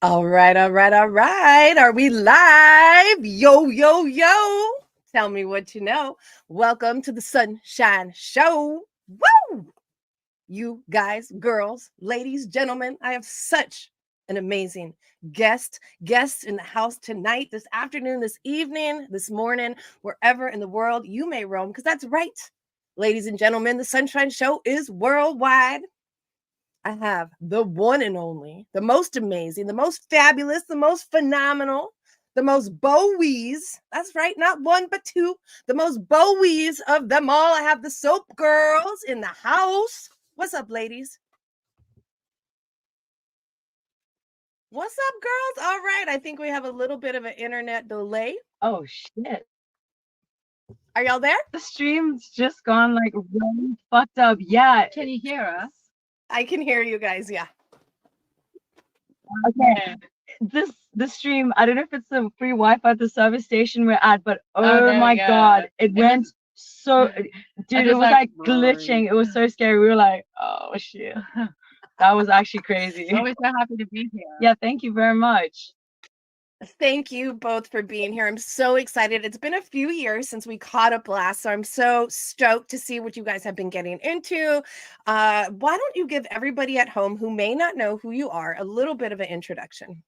All right, all right, all right. Are we live? Yo, yo, yo. Tell me what you know. Welcome to the Sunshine Show. Woo! You guys, girls, ladies, gentlemen, I have such an amazing guest in the house tonight, this afternoon, this evening, this morning, wherever in the world you may roam, because that's right. Ladies and gentlemen, the Sunshine Show is worldwide. I have the one and only, the most amazing, the most fabulous, the most phenomenal, the most Bowies. That's right, not one but two. The most Bowies of them all. I have the Soap Girls in the house. What's up, ladies? What's up, girls? All right, I think we have a little bit of an internet delay. Oh shit. Are y'all there? The stream's just gone like really fucked up. Yeah. Can you hear us? I can hear you guys. Yeah. Okay. This stream, I don't know if it's the free Wi-Fi at the service station we're at, but oh my god, it went so dude, it was like glitching. It was so scary. We were like, oh shit. That was actually crazy. Always so happy to be here. Yeah, thank you very much. Thank you both for being here. I'm so excited. It's been a few years since we caught up last, so I'm so stoked to see what you guys have been getting into. Why don't you give everybody at home who may not know who you are a little bit of an introduction?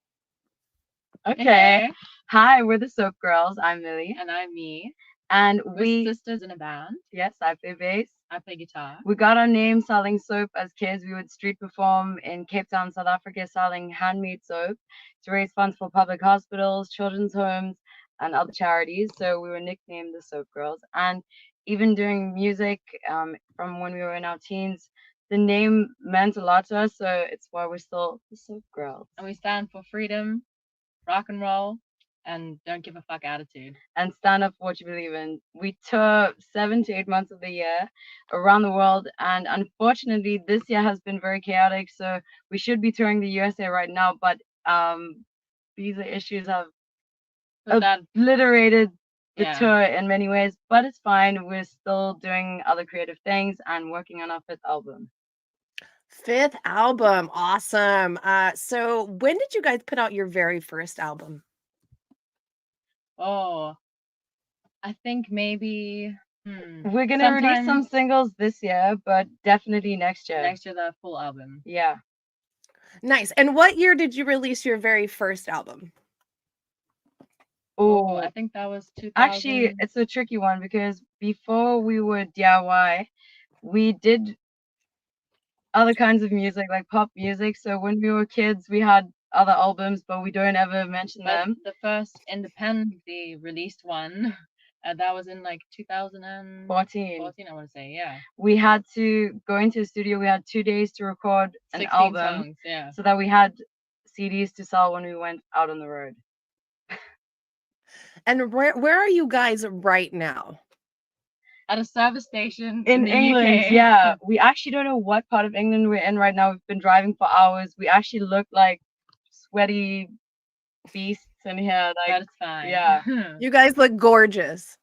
Okay. Hi, we're the Soap Girls. I'm Millie. And I'm me. And We're sisters in a band. Yes, I play bass. I play guitar. We got our name selling soap as kids. We would street perform in Cape Town, South Africa, selling handmade soap to raise funds for public hospitals, children's homes, and other charities. So we were nicknamed the Soap Girls. And even doing music from when we were in our teens, the name meant a lot to us. So it's why we're still the Soap Girls. And we stand for freedom, rock and roll, and don't give a fuck attitude. And stand up for what you believe in. We tour 7 to 8 months of the year around the world, and unfortunately this year has been very chaotic, so we should be touring the USA right now, but visa issues have obliterated the tour in many ways, but it's fine. We're still doing other creative things and working on our fifth album. Fifth album, awesome. So when did you guys put out your very first album? Oh, I think maybe we're gonna release some singles this year, but definitely next year. Next year, the full album. Yeah. Nice. And what year did you release your very first album? Oh, I think that was 2000. Actually, it's a tricky one because before we were DIY, we did other kinds of music, like pop music. So when we were kids, we had other albums, but we don't ever mention them. The first independently released one, that was in like 2014. I want to say, yeah. We had to go into the studio. We had 2 days to record an album, songs, yeah. so that we had CDs to sell when we went out on the road. And where are you guys right now? At a service station in England. UK. Yeah, we actually don't know what part of England we're in right now. We've been driving for hours. We actually look like sweaty beasts in here. Like, that's fine. Yeah. You guys look gorgeous.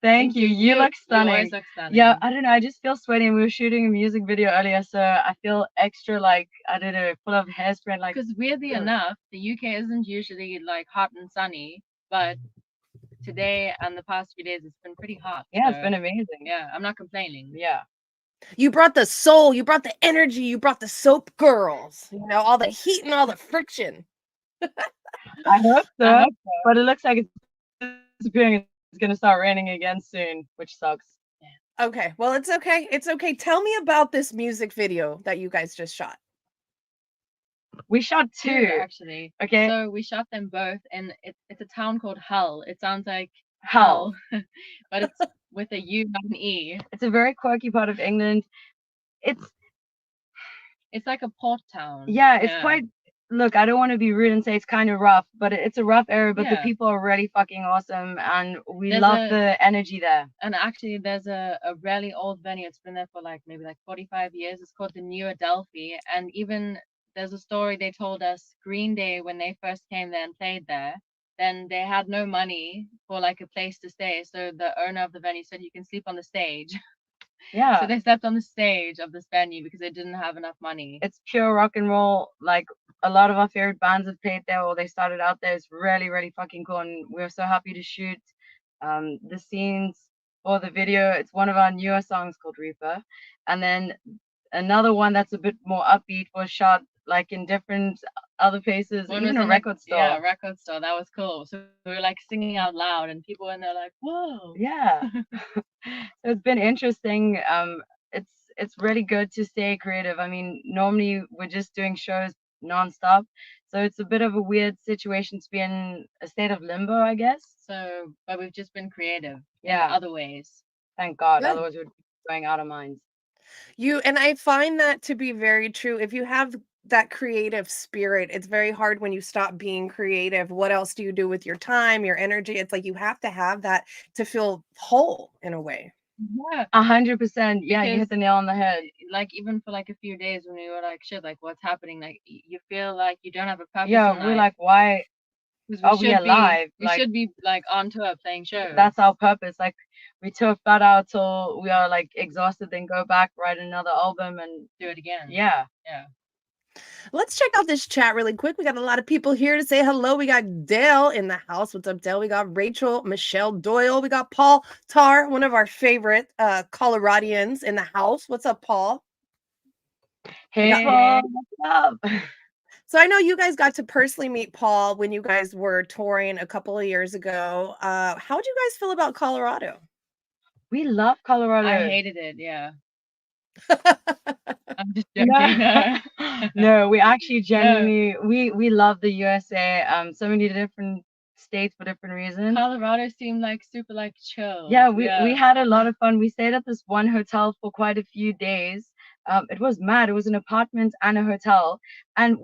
Thank you. You look stunning. You always look stunning. Yeah, I don't know. I just feel sweaty. And we were shooting a music video earlier, so I feel extra like, I don't know, full of hairspray. Like, because weirdly enough, the UK isn't usually like hot and sunny, but today and the past few days it's been pretty hot. Yeah, so, it's been amazing. Yeah, I'm not complaining. Yeah. You brought the soul, you brought the energy, you brought the Soap Girls, you know, all the heat and all the friction. I hope so. But it looks like it's disappearing. It's gonna start raining again soon, which sucks. Yeah. Okay, well, it's okay. It's okay. Tell me about this music video that you guys just shot. We shot two actually. Okay. So we shot them both, and it's a town called Hull. It sounds like Hull, but it's with a U, not an E. It's a very quirky part of England. It's like a port town. Yeah, it's quite. Look, I don't want to be rude and say it's kind of rough, but it's a rough area. But the people are really fucking awesome, and we love the energy there. And actually, there's a really old venue. It's been there for maybe 45 years. It's called the New Adelphi, and even there's a story they told us. Green Day, when they first came there and played there, then they had no money for a place to stay. So the owner of the venue said, "You can sleep on the stage." Yeah. So they slept on the stage of this venue because they didn't have enough money. It's pure rock and roll, a lot of our favorite bands have played there, or they started out there. It's really, really fucking cool, and we're so happy to shoot the scenes for the video. It's one of our newer songs called Reaper, and then another one that's a bit more upbeat was shot like in different other places, One even was a in record store. Yeah, record store. That was cool. So we were like singing out loud, and people in there like, whoa. Yeah. So it's been interesting. It's really good to stay creative. I mean, normally we're just doing shows nonstop, so it's a bit of a weird situation to be in a state of limbo, I guess. So, but we've just been creative Yeah. in other ways. Thank God. Good. Otherwise, we'd be going out of minds. And I find that to be very true. If you have that creative spirit, it's very hard when you stop being creative. What else do you do with your time, your energy? It's like you have to have that to feel whole in a way. Yeah. 100%. Yeah, you hit Because, the nail on the head. like, even for like a few days when we were like, shit, like, what's happening? Like, you feel like you don't have a purpose Yeah, in we're life. like, why 'Cause are we alive? We Like, should be like on tour playing shows. that's our purpose. Like, we tour flat out till we are like exhausted, then go back, write another album, and do it again. yeah. Yeah. Let's check out this chat really quick. We got a lot of people here to say hello. We got Dale in the house. What's up, Dale? We got Rachel, Michelle Doyle. We got Paul Tar, one of our favorite Coloradians in the house. What's up, Paul? Hey, Paul, what's up? So I know you guys got to personally meet Paul when you guys were touring a couple of years ago. How do you guys feel about Colorado? We love Colorado. I hated it. Yeah. I'm just joking. No, no, we actually genuinely we love the USA. So many different states for different reasons. Colorado seemed like super like chill. Yeah, we had a lot of fun. We stayed at this one hotel for quite a few days. It was mad. It was an apartment and a hotel, and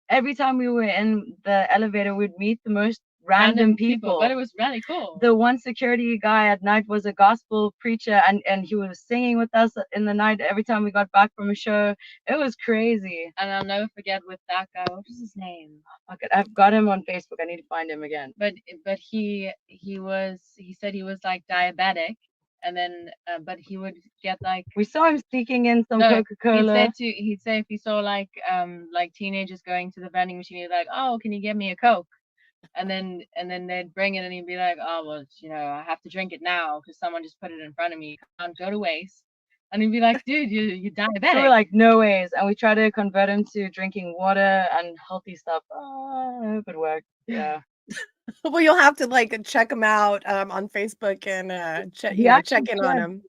every time we were in the elevator, we'd meet the most random people. But it was really cool. The one security guy at night was a gospel preacher, and he was singing with us in the night every time we got back from a show. It was crazy. And I'll never forget with that guy. What was his name? Okay, I've got him on Facebook. I need to find him again. But he said he was like diabetic, and then but he would get like, we saw him sneaking in some Coca-Cola. He'd say if he saw like teenagers going to the vending machine, he'd be like, oh, can you get me a Coke? And then they'd bring it, and he'd be like, oh, well, I have to drink it now because someone just put it in front of me. Can't go to waste. And he'd be like, dude, you're diabetic. So we're like, no ways. And we try to convert him to drinking water and healthy stuff. Oh, I hope it worked. Yeah. Well, you'll have to like check him out on Facebook and check in on him.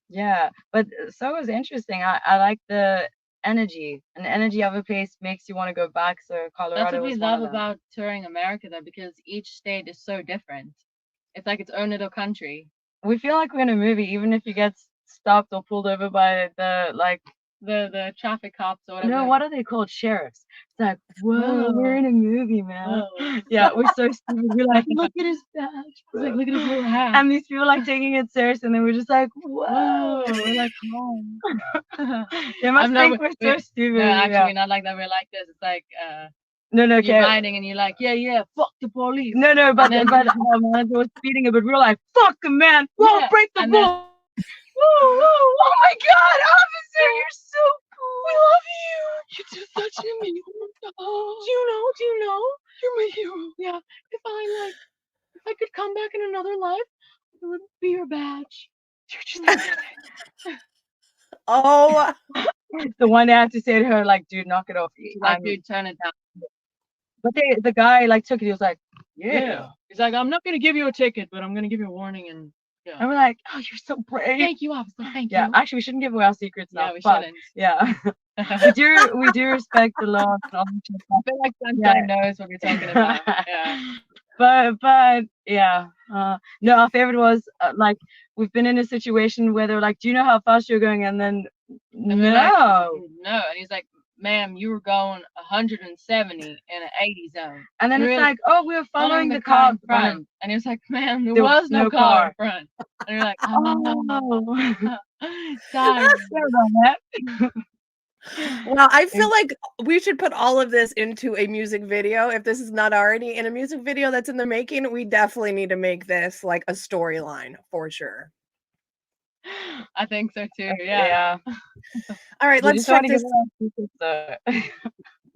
Yeah, but so it was interesting. I like the energy, and the energy of a place makes you want to go back. So Colorado. That's what we love about touring America, though, because each state is so different. It's like its own little country. We feel like we're in a movie, even if you get stopped or pulled over by the traffic cops or whatever. No, what are they called? Sheriffs. It's like, whoa, we're in a movie, man. Yeah, we're so stupid. We're like, look at his badge. It's like, look at his little hat. And these people like taking it serious, and then we're just like, whoa. We're like, oh. They must think we're so stupid. No, actually, not like that. We're like this. It's like, no, okay. You're riding and you're like, yeah, fuck the police. No, but man was speeding it, but we're like, fuck the man, whoa, break the law. Whoa, oh my God, officer, you're so cool. We love you. You do such an amazing job. Do you know? You're my hero. Yeah. If I could come back in another life, it would be your badge. You're just Oh. The one I had to say to her, like, dude, knock it off. Like, dude, turn it down. But the guy like took it. He was like, yeah. He's like, I'm not gonna give you a ticket, but I'm gonna give you a warning. And yeah. And we're like, oh, you're so brave. Thank you, officer. Thank you. Yeah, actually, we shouldn't give away our secrets now. Yeah, we shouldn't. Yeah. we do respect the law. I feel like Sunshine knows what we're talking about. Yeah. But yeah. No, our favorite was like, we've been in a situation where they're like, do you know how fast you're going? And then no. And he's like, ma'am, you were going 170 in an 80 zone. And then it's like, oh, we were following the car in front. And he was like, ma'am, there was no car in front. And you're like, oh. Sorry about that. Well, I feel like we should put all of this into a music video. If this is not already in a music video that's in the making, we definitely need to make this like a storyline for sure. I think so too. Yeah. All right, let's check this.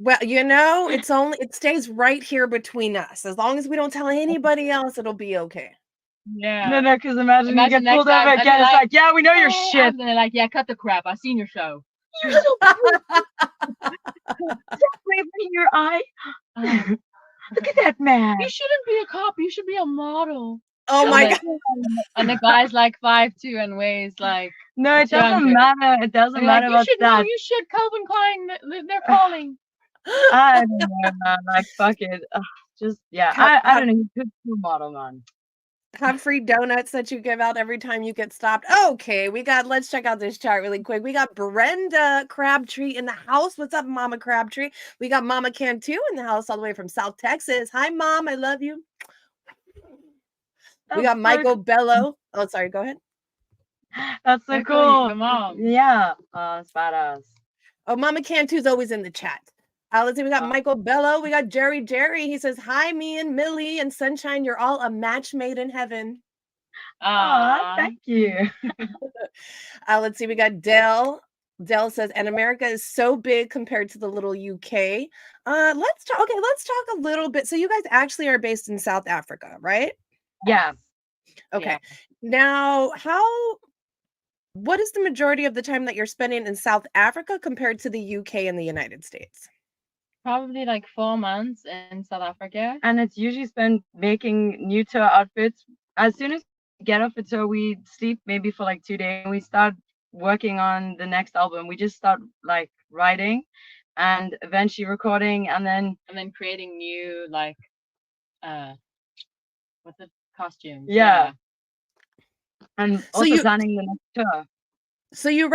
Well, it stays right here between us. As long as we don't tell anybody else, it'll be okay. Yeah. No, because imagine you Imagine get next pulled over time, and again. they're It's like, like, yeah, we know your "Hey," shit. and they're like, yeah, cut the crap. I seen your show. You're so waving in your eye. Look at that man. You shouldn't be a cop. You should be a model. Oh my God. And the guy's like 5'2" and weighs like. No, it doesn't 200. matter. It doesn't And matter like, about that. You should. Calvin Klein. They're calling. I don't know, man. Like, fuck it. Just I don't know. You could be a model, man. Have free donuts that you give out every time you get stopped. Okay, let's check out this chart really quick. We got Brenda Crabtree in the house. What's up, Mama Crabtree? We got Mama Cantu in the house all the way from South Texas. Hi, Mom. I love you. We got Michael Bello. Oh, sorry. Go ahead. That's so cool. Your mom. Yeah. It's badass. Oh, Mama Cantu's always in the chat. Let's see, we got Michael Bello. We got Jerry. He says, hi, me and Millie and Sunshine. You're all a match made in heaven. Thank you. Let's see, we got Dell. Dell says, and America is so big compared to the little UK. Let's talk a little bit. So you guys actually are based in South Africa, right? Yeah. Okay. Yeah. Now, what is the majority of the time that you're spending in South Africa compared to the UK and the United States? Probably like 4 months in South Africa. And it's usually spent making new tour outfits. As soon as we get off a tour, we sleep maybe for like 2 days and we start working on the next album. We just start like writing and eventually recording and then creating new like what's the costumes. Yeah. And also planning the next tour. So you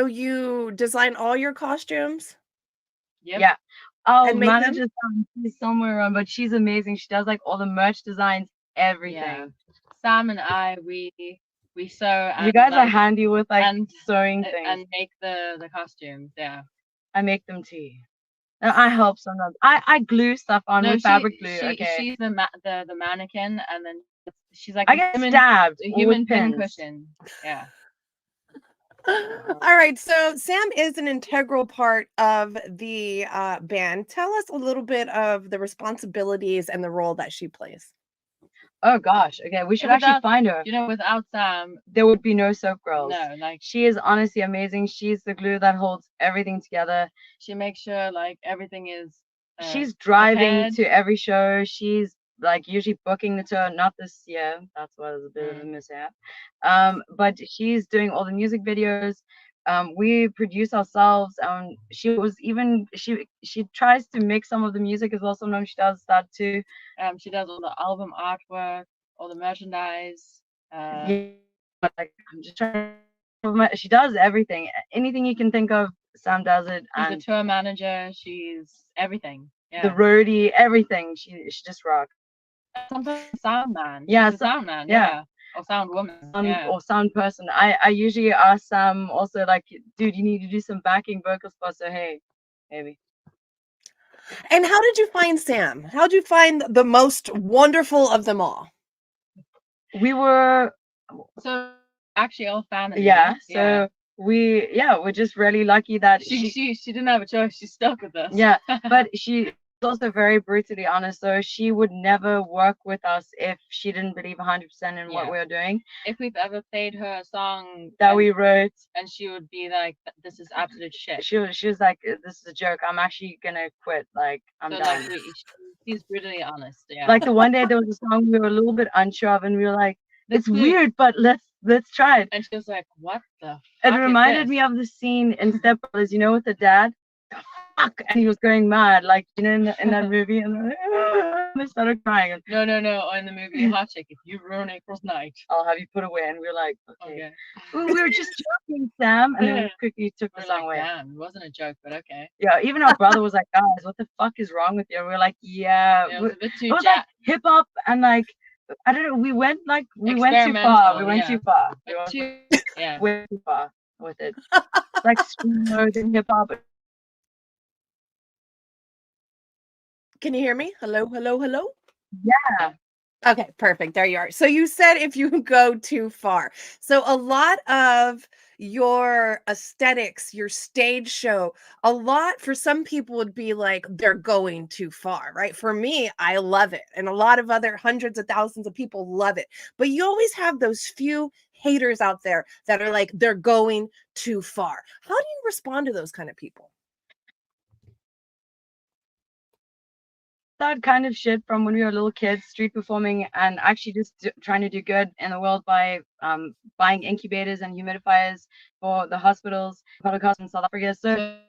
you design all your costumes? Yep. Yeah. Oh, And make them? manager's she's somewhere around, but she's amazing. She does like all the merch designs, everything. Yeah. Sam and I, we sew. You guys are handy with like sewing things. And make the costumes. Yeah. I make them too. And I help sometimes. I glue stuff on with fabric glue. She's the mannequin, and then she's like I get stabbed. A human pincushion. Yeah. All right, so Sam is an integral part of the band. Tell us a little bit of the responsibilities and the role that she plays. Oh gosh, okay, we should actually find her. You know, without Sam, there would be no Soap Girls. No, like she is honestly amazing. She's the glue that holds everything together. She makes sure like everything is. She's driving to every show. She's like usually booking the tour. Not this year. That's why there's a bit of a mishap. But she's doing all the music videos. We produce ourselves. She tries to make some of the music as well. Sometimes she does that too. She does all the album artwork, all the merchandise. Yeah, like I'm just trying. She does everything. Anything you can think of, Sam does it. She's a tour manager. She's everything. Yeah. The roadie, everything. She just rocks. Sometimes sound man. Yeah, sound man. Yeah. Or sound woman. Or sound person. I usually ask Sam also like, dude, you need to do some backing vocals for us. So hey, maybe. And how did you find Sam? How did you find the most wonderful of them all? We were so actually all family. Yeah. So we're just really lucky that she didn't have a choice. She stuck with us. Yeah, but she also very brutally honest, so she would never work with us if she didn't believe 100% in what we were doing. If we've ever played her a song that we wrote, and she would be like, this is absolute shit. She was like, this is a joke, I'm actually gonna quit, like I'm done. Like, she's brutally honest. Yeah, like the one day there was a song we were a little bit unsure of and we were like, it's weird, but let's try it. And she was like, what the fuck? It reminded me of the scene in Step Brothers, you know, with the dad. Fuck, and he was going mad, like, you know, in that movie, and they started crying. No, in the movie Hot Chick, if you ruin April's night, I'll have you put away. And we were like, okay. We were just joking, Sam, and then we quickly took the song away. Damn, it wasn't a joke, but okay. Yeah, even our brother was like, guys, what the fuck is wrong with you? And we were like, it was a bit too like hip hop, and like, I don't know, we went too far. We went too far. Way too far with it. Like screamo and hip hop. Can you hear me? Hello? Yeah. Okay, perfect. There you are. So you said if you go too far. So a lot of your aesthetics, your stage show, a lot for some people would be like they're going too far, right? For me, I love it. And a lot of other hundreds of thousands of people love it. But you always have those few haters out there that are like they're going too far. How do you respond to those kind of people? That kind of shit from when we were little kids, street performing, and actually just trying to do good in the world by buying incubators and humidifiers for the hospitals, public hospitals in South Africa. So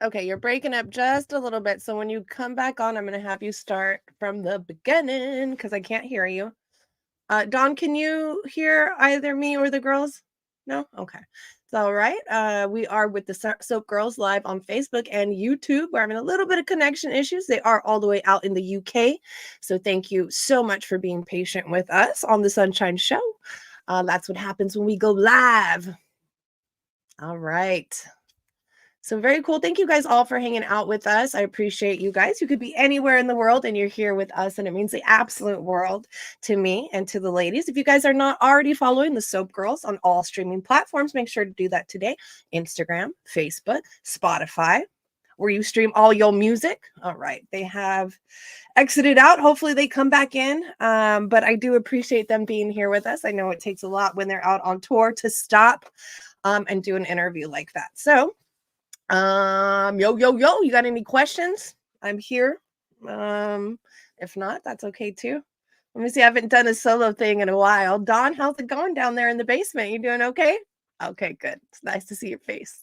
Okay, you're breaking up just a little bit. So when you come back on, I'm going to have you start from the beginning because I can't hear you. Dawn, can you hear either me or the girls? No? Okay. It's all right. We are with the Soap Girls live on Facebook and YouTube. We're having a little bit of connection issues. They are all the way out in the UK. So thank you so much for being patient with us on the Sunshine Show. That's what happens when we go live. All right. So very cool. Thank you guys all for hanging out with us. I appreciate you guys. You could be anywhere in the world and you're here with us, and it means the absolute world to me and to the ladies. If you guys are not already following the Soap Girls on all streaming platforms, make sure to do that today. Instagram, Facebook, Spotify, where you stream all your music. All right. They have exited out. Hopefully they come back in. But I do appreciate them being here with us. I know it takes a lot when they're out on tour to stop and do an interview like that. So yo, you got any questions? I'm here. If not, that's okay too. Let me see. I haven't done a solo thing in a while. Dawn, how's it going down there in the basement? You doing okay? Okay, good. It's nice to see your face.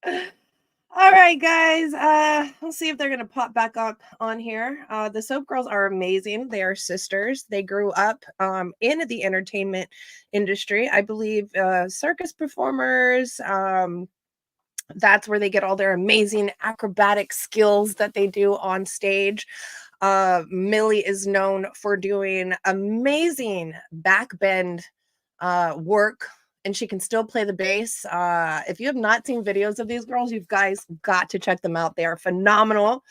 All right, guys. We'll see if they're gonna pop back up on here. The Soap Girls are amazing. They are sisters. They grew up in the entertainment industry. I believe circus performers, that's where they get all their amazing acrobatic skills that they do on stage. Millie is known for doing amazing backbend work, and she can still play the bass. If you have not seen videos of these girls, you guys got to check them out. They are phenomenal.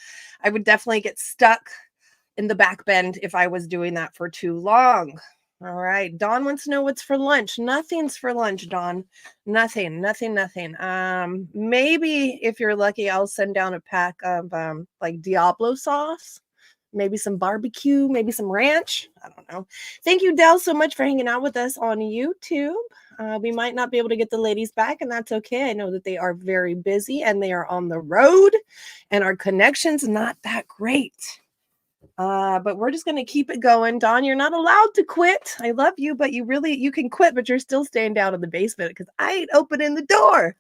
I would definitely get stuck in the backbend if I was doing that for too long. All right. Dawn wants to know what's for lunch. Nothing's for lunch, Dawn. Nothing. Maybe if you're lucky, I'll send down a pack of like Diablo sauce, maybe some barbecue, maybe some ranch. I don't know. Thank you, Dell, so much for hanging out with us on YouTube. We might not be able to get the ladies back, and that's okay. I know that they are very busy and they are on the road, and our connection's not that great. But we're just going to keep it going. Dawn, you're not allowed to quit. I love you, but you can quit, but you're still staying down in the basement because I ain't opening the door.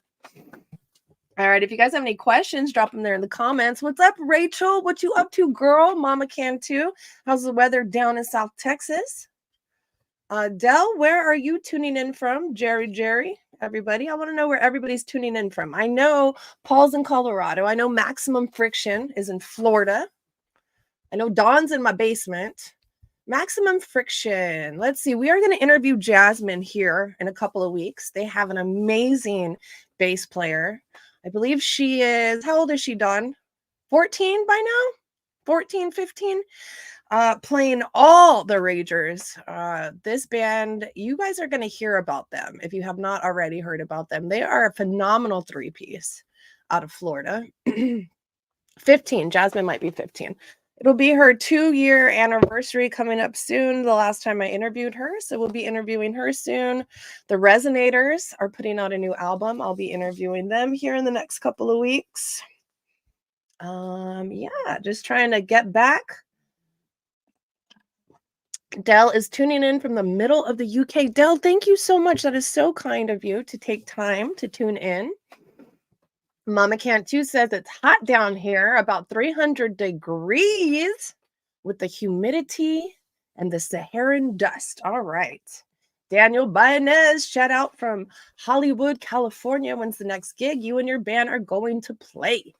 All right. If you guys have any questions, drop them there in the comments. What's up, Rachel? What you up to, girl? Mama can too. How's the weather down in South Texas? Dell, where are you tuning in from? Jerry, everybody. I want to know where everybody's tuning in from. I know Paul's in Colorado. I know Maximum Friction is in Florida. I know Dawn's in my basement. Maximum Friction. Let's see. We are going to interview Jasmine here in a couple of weeks. They have an amazing bass player. I believe she is, how old is she, Dawn? 14 by now? 14, 15? Playing all the Ragers. This band, you guys are going to hear about them if you have not already heard about them. They are a phenomenal three-piece out of Florida. 15. Jasmine might be 15. It'll be her 2-year anniversary coming up soon. The last time I interviewed her. So we'll be interviewing her soon. The Resonators are putting out a new album. I'll be interviewing them here in the next couple of weeks. Yeah, just trying to get back. Dell is tuning in from the middle of the UK. Dell, thank you so much. That is so kind of you to take time to tune in. Mama Can't Too says it's hot down here, about 300 degrees with the humidity and the Saharan dust. All right. Daniel Bayanez, shout out from Hollywood, California. When's the next gig you and your band are going to play?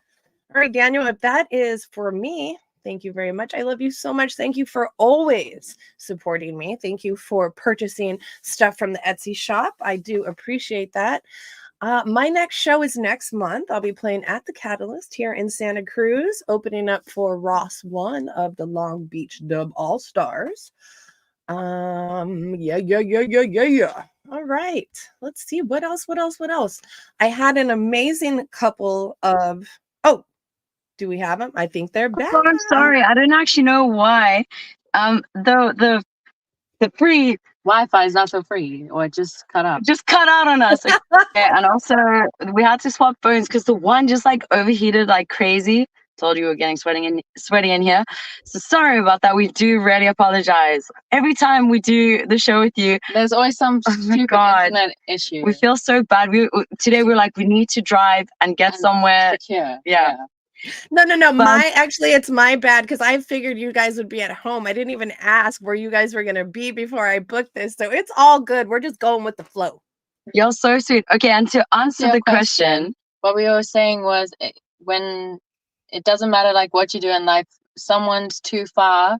All right, Daniel, if that is for me Thank you very much. I love you so much. Thank you for always supporting me. Thank you for purchasing stuff from the Etsy shop. I do appreciate that. My next show is next month. I'll be playing at the Catalyst here in Santa Cruz, opening up for Ross One of the Long Beach Dub All Stars. Yeah. All right. Let's see. What else? I had an amazing couple of. Oh, do we have them? I think they're back. Oh, I'm sorry. I don't actually know why. The free Wi-Fi is not so free, or it just cut out. Just cut out on us. Okay. And also, we had to swap phones because the one just like overheated like crazy. Told you we were getting sweaty in here. So sorry about that. We do really apologize. Every time we do the show with you, there's always some stupid internet issue. We feel so bad. Today we're like, we need to drive and get somewhere secure. Yeah. No. Actually, it's my bad because I figured you guys would be at home. I didn't even ask where you guys were going to be before I booked this. So it's all good. We're just going with the flow. You're so sweet. Okay. And to answer the question, what we were saying was when it doesn't matter like what you do in life, someone's too far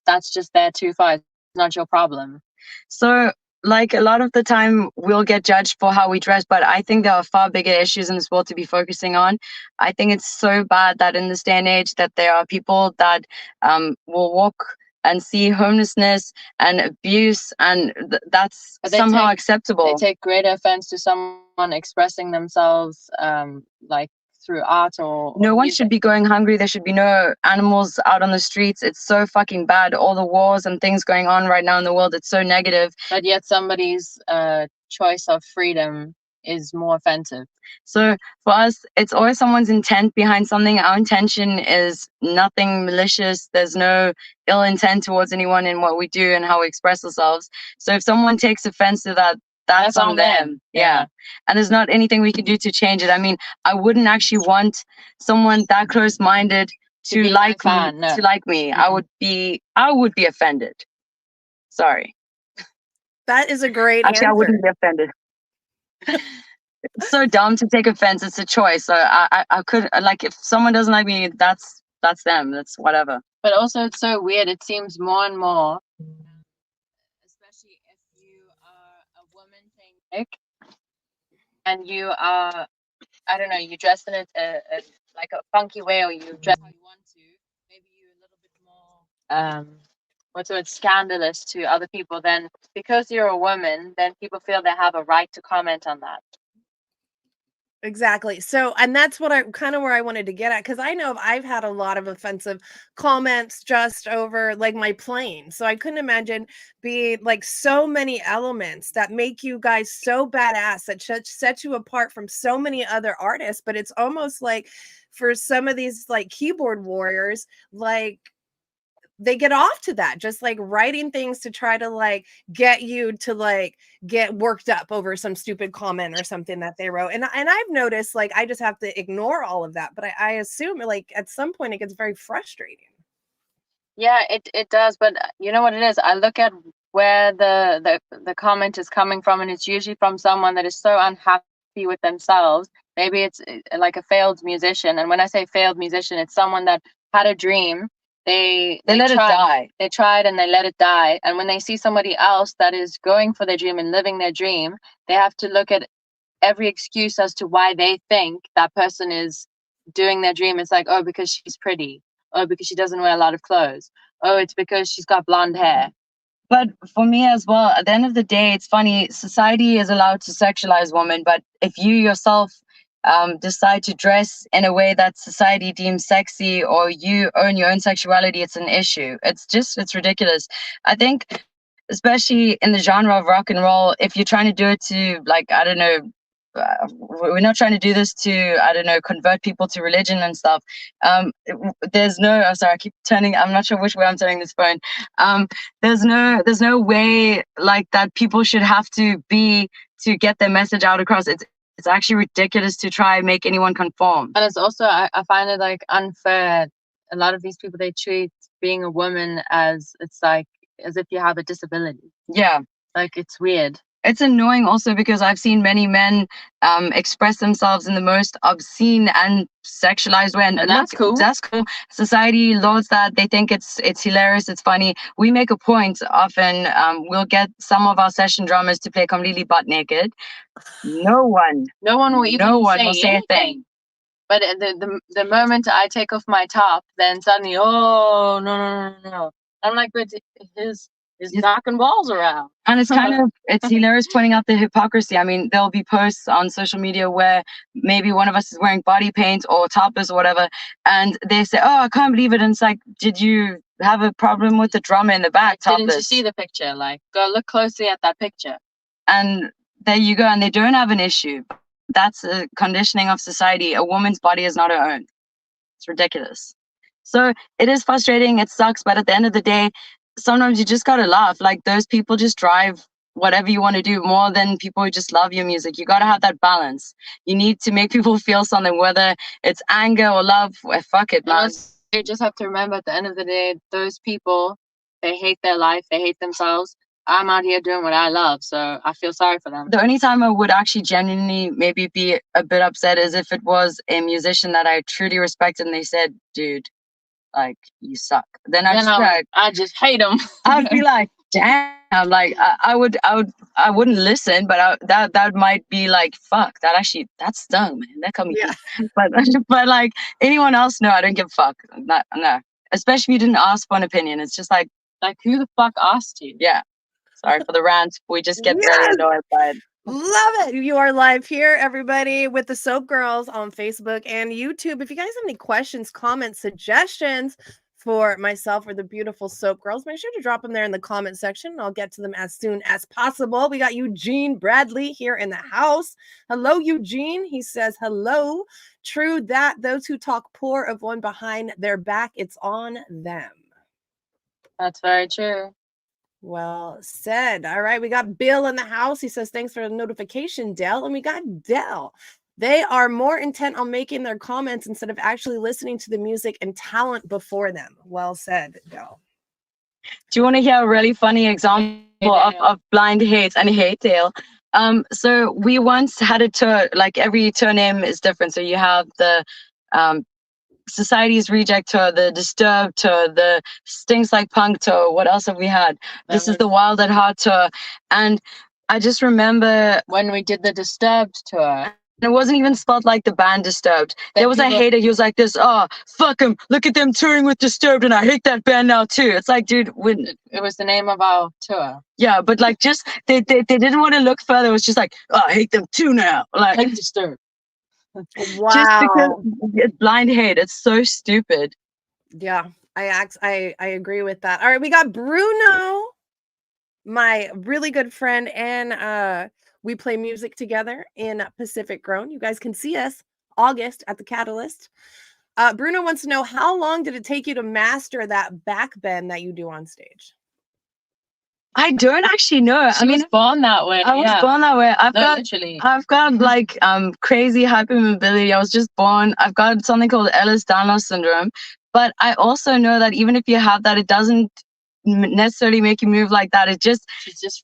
that's just they're too far. It's not your problem. So like a lot of the time we'll get judged for how we dress, but I think there are far bigger issues in this world to be focusing on. I think it's so bad that in this day and age that there are people that will walk and see homelessness and abuse, and that's somehow acceptable. They take greater offense to someone expressing themselves like through art or no one should be going hungry. There should be no animals out on the streets. It's so fucking bad. All the wars and things going on right now in the world, it's so negative. But yet somebody's choice of freedom is more offensive. So for us, it's always someone's intent behind something. Our intention is nothing malicious. There's no ill intent towards anyone in what we do and how we express ourselves. So if someone takes offense to that, that's on them. Yeah. And there's not anything we can do to change it. I mean, I wouldn't actually want someone that close-minded to like me. No. To like me. Mm-hmm. I would be offended. Sorry. That is a great answer. I wouldn't be offended. It's so dumb to take offense. It's a choice. So I could like if someone doesn't like me, that's them. That's whatever. But also it's so weird. It seems more and more, especially if you are a woman thing, and you are, I don't know, you dress in like a funky way, or you dress how you want to. Maybe you're a little bit more what's the word, scandalous to other people. Then because you're a woman, then people feel they have a right to comment on that. Exactly. So, and that's what where I wanted to get at, because I know I've had a lot of offensive comments just over like my playing. So I couldn't imagine being like so many elements that make you guys so badass that set you apart from so many other artists. But it's almost like for some of these like keyboard warriors, like they get off to that, just like writing things to try to like get you to like get worked up over some stupid comment or something that they wrote. And I've noticed like I just have to ignore all of that. But I assume like at some point it gets very frustrating. Yeah, it does. But you know what it is? I look at where the comment is coming from, and it's usually from someone that is so unhappy with themselves. Maybe it's like a failed musician. And when I say failed musician, it's someone that had a dream. They let it die. They tried and they let it die. And when they see somebody else that is going for their dream and living their dream, they have to look at every excuse as to why they think that person is doing their dream. It's like, oh, because she's pretty. Oh, because she doesn't wear a lot of clothes. Oh, it's because she's got blonde hair. But for me as well, at the end of the day, it's funny. Society is allowed to sexualize women, but if you yourself decide to dress in a way that society deems sexy, or you own your own sexuality, it's an issue. It's ridiculous. I think, especially in the genre of rock and roll, if you're trying to do it to, like, I don't know, we're not trying to do this to, I don't know, convert people to religion and stuff. There's no, oh, sorry, I keep turning, I'm not sure which way I'm turning this phone. There's no way like that people should have to be to get their message out across. It's actually ridiculous to try and make anyone conform. And it's also, I find it like unfair. A lot of these people, they treat being a woman as, it's like, as if you have a disability. Yeah. Like, it's weird. It's annoying also because I've seen many men express themselves in the most obscene and sexualized way, and that's cool. That's cool. Society loves that. They think it's hilarious. It's funny. We make a point often. We'll get some of our session drummers to play completely butt naked. No one will even say a thing. But the moment I take off my top, then suddenly, oh no. I'm like, but his knocking balls around. And it's kind of it's hilarious pointing out the hypocrisy. I mean, there'll be posts on social media where maybe one of us is wearing body paint or topless or whatever, and they say, "Oh, I can't believe it." And it's like, did you have a problem with the drummer in the back topless? Didn't you see the picture? Like, go look closely at that picture. And there you go. And they don't have an issue. That's a conditioning of society. A woman's body is not her own. It's ridiculous. So it is frustrating. It sucks. But at the end of the day, sometimes you just gotta laugh. Like those people just drive whatever you want to do more than people who just love your music. You gotta have that balance. You need to make people feel something, whether it's anger or love. Well, fuck it, man. You just have to remember at the end of the day, those people, they hate their life, they hate themselves. I'm out here doing what I love, so I feel sorry for them. The only time I would actually genuinely maybe be a bit upset is if it was a musician that I truly respected and they said, dude, like, you suck. Then I just hate them. I'd be like, damn, like I wouldn't listen, but that might be like, fuck, that stung, man. That cut me deep. But like anyone else, no, I don't give a fuck. No. Especially if you didn't ask for an opinion. It's just like who the fuck asked you? Yeah. Sorry for the rant. We just get really annoyed by it. Love it. You are live here, everybody, with the Soap Girls on Facebook and YouTube. If you guys have any questions, comments, suggestions for myself or the beautiful Soap Girls, make sure to drop them there in the comment section. I'll get to them as soon as possible. We got Eugene Bradley here in the house. Hello, Eugene. He says, hello. True that those who talk poor of one behind their back, it's on them. That's very true. Well said. All right, we got Bill in the house. He says, thanks for the notification, Dell. And we got Dell. They are more intent on making their comments instead of actually listening to the music and talent before them. Well said, Dell. Do you want to hear a really funny example of blind hate and hate, Dale? So we once had a tour, like every tour name is different. So you have the Society's Reject Tour, the Disturbed Tour, the Stings Like Punk Tour. What else have we had? This is the Wild at Heart Tour. And I just remember when we did the Disturbed Tour. It wasn't even spelled like the band Disturbed. There was a hater. He was like this, oh, fuck him. Look at them touring with Disturbed and I hate that band now too. It's like, dude, it was the name of our tour. Yeah, but like just, they didn't want to look further. It was just like, oh, I hate them too now. Like, hate Disturbed. Wow. Just because it's blind hate. It's so stupid. Yeah, I agree with that. All right, we got Bruno, my really good friend, and we play music together in Pacific Grown. You guys can see us August at the Catalyst. Bruno wants to know, how long did it take you to master that back bend that you do on stage? I don't actually know. I was born that way. I was born that way. I've got like crazy hypermobility. I was just born. I've got something called Ehlers-Danlos syndrome. But I also know that even if you have that, it doesn't necessarily make you move like that. It's just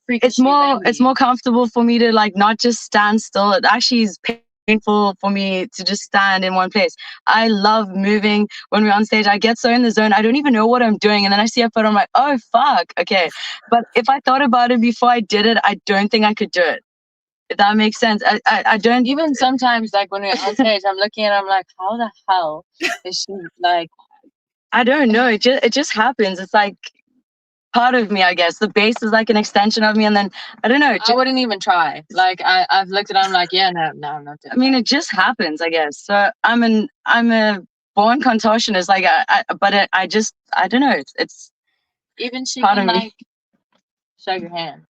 it's more comfortable for me to like not just stand still. It actually is painful for me to just stand in one place. I love moving when we're on stage. I get so in the zone, I don't even know what I'm doing. And then I see a photo, I'm like, oh, fuck. Okay. But if I thought about it before I did it, I don't think I could do it. If that makes sense. I don't even sometimes, like when we're on stage, I'm looking and I'm like, how the hell is she like? I don't know. It just happens. It's like part of me, I guess. The bass is like an extension of me, and then I don't know. I wouldn't even try. Like I've looked at it, I'm like, yeah, no, I'm not doing I mean, it just happens, I guess. So I'm a born contortionist. Like I don't know. It's even she can like show your hand.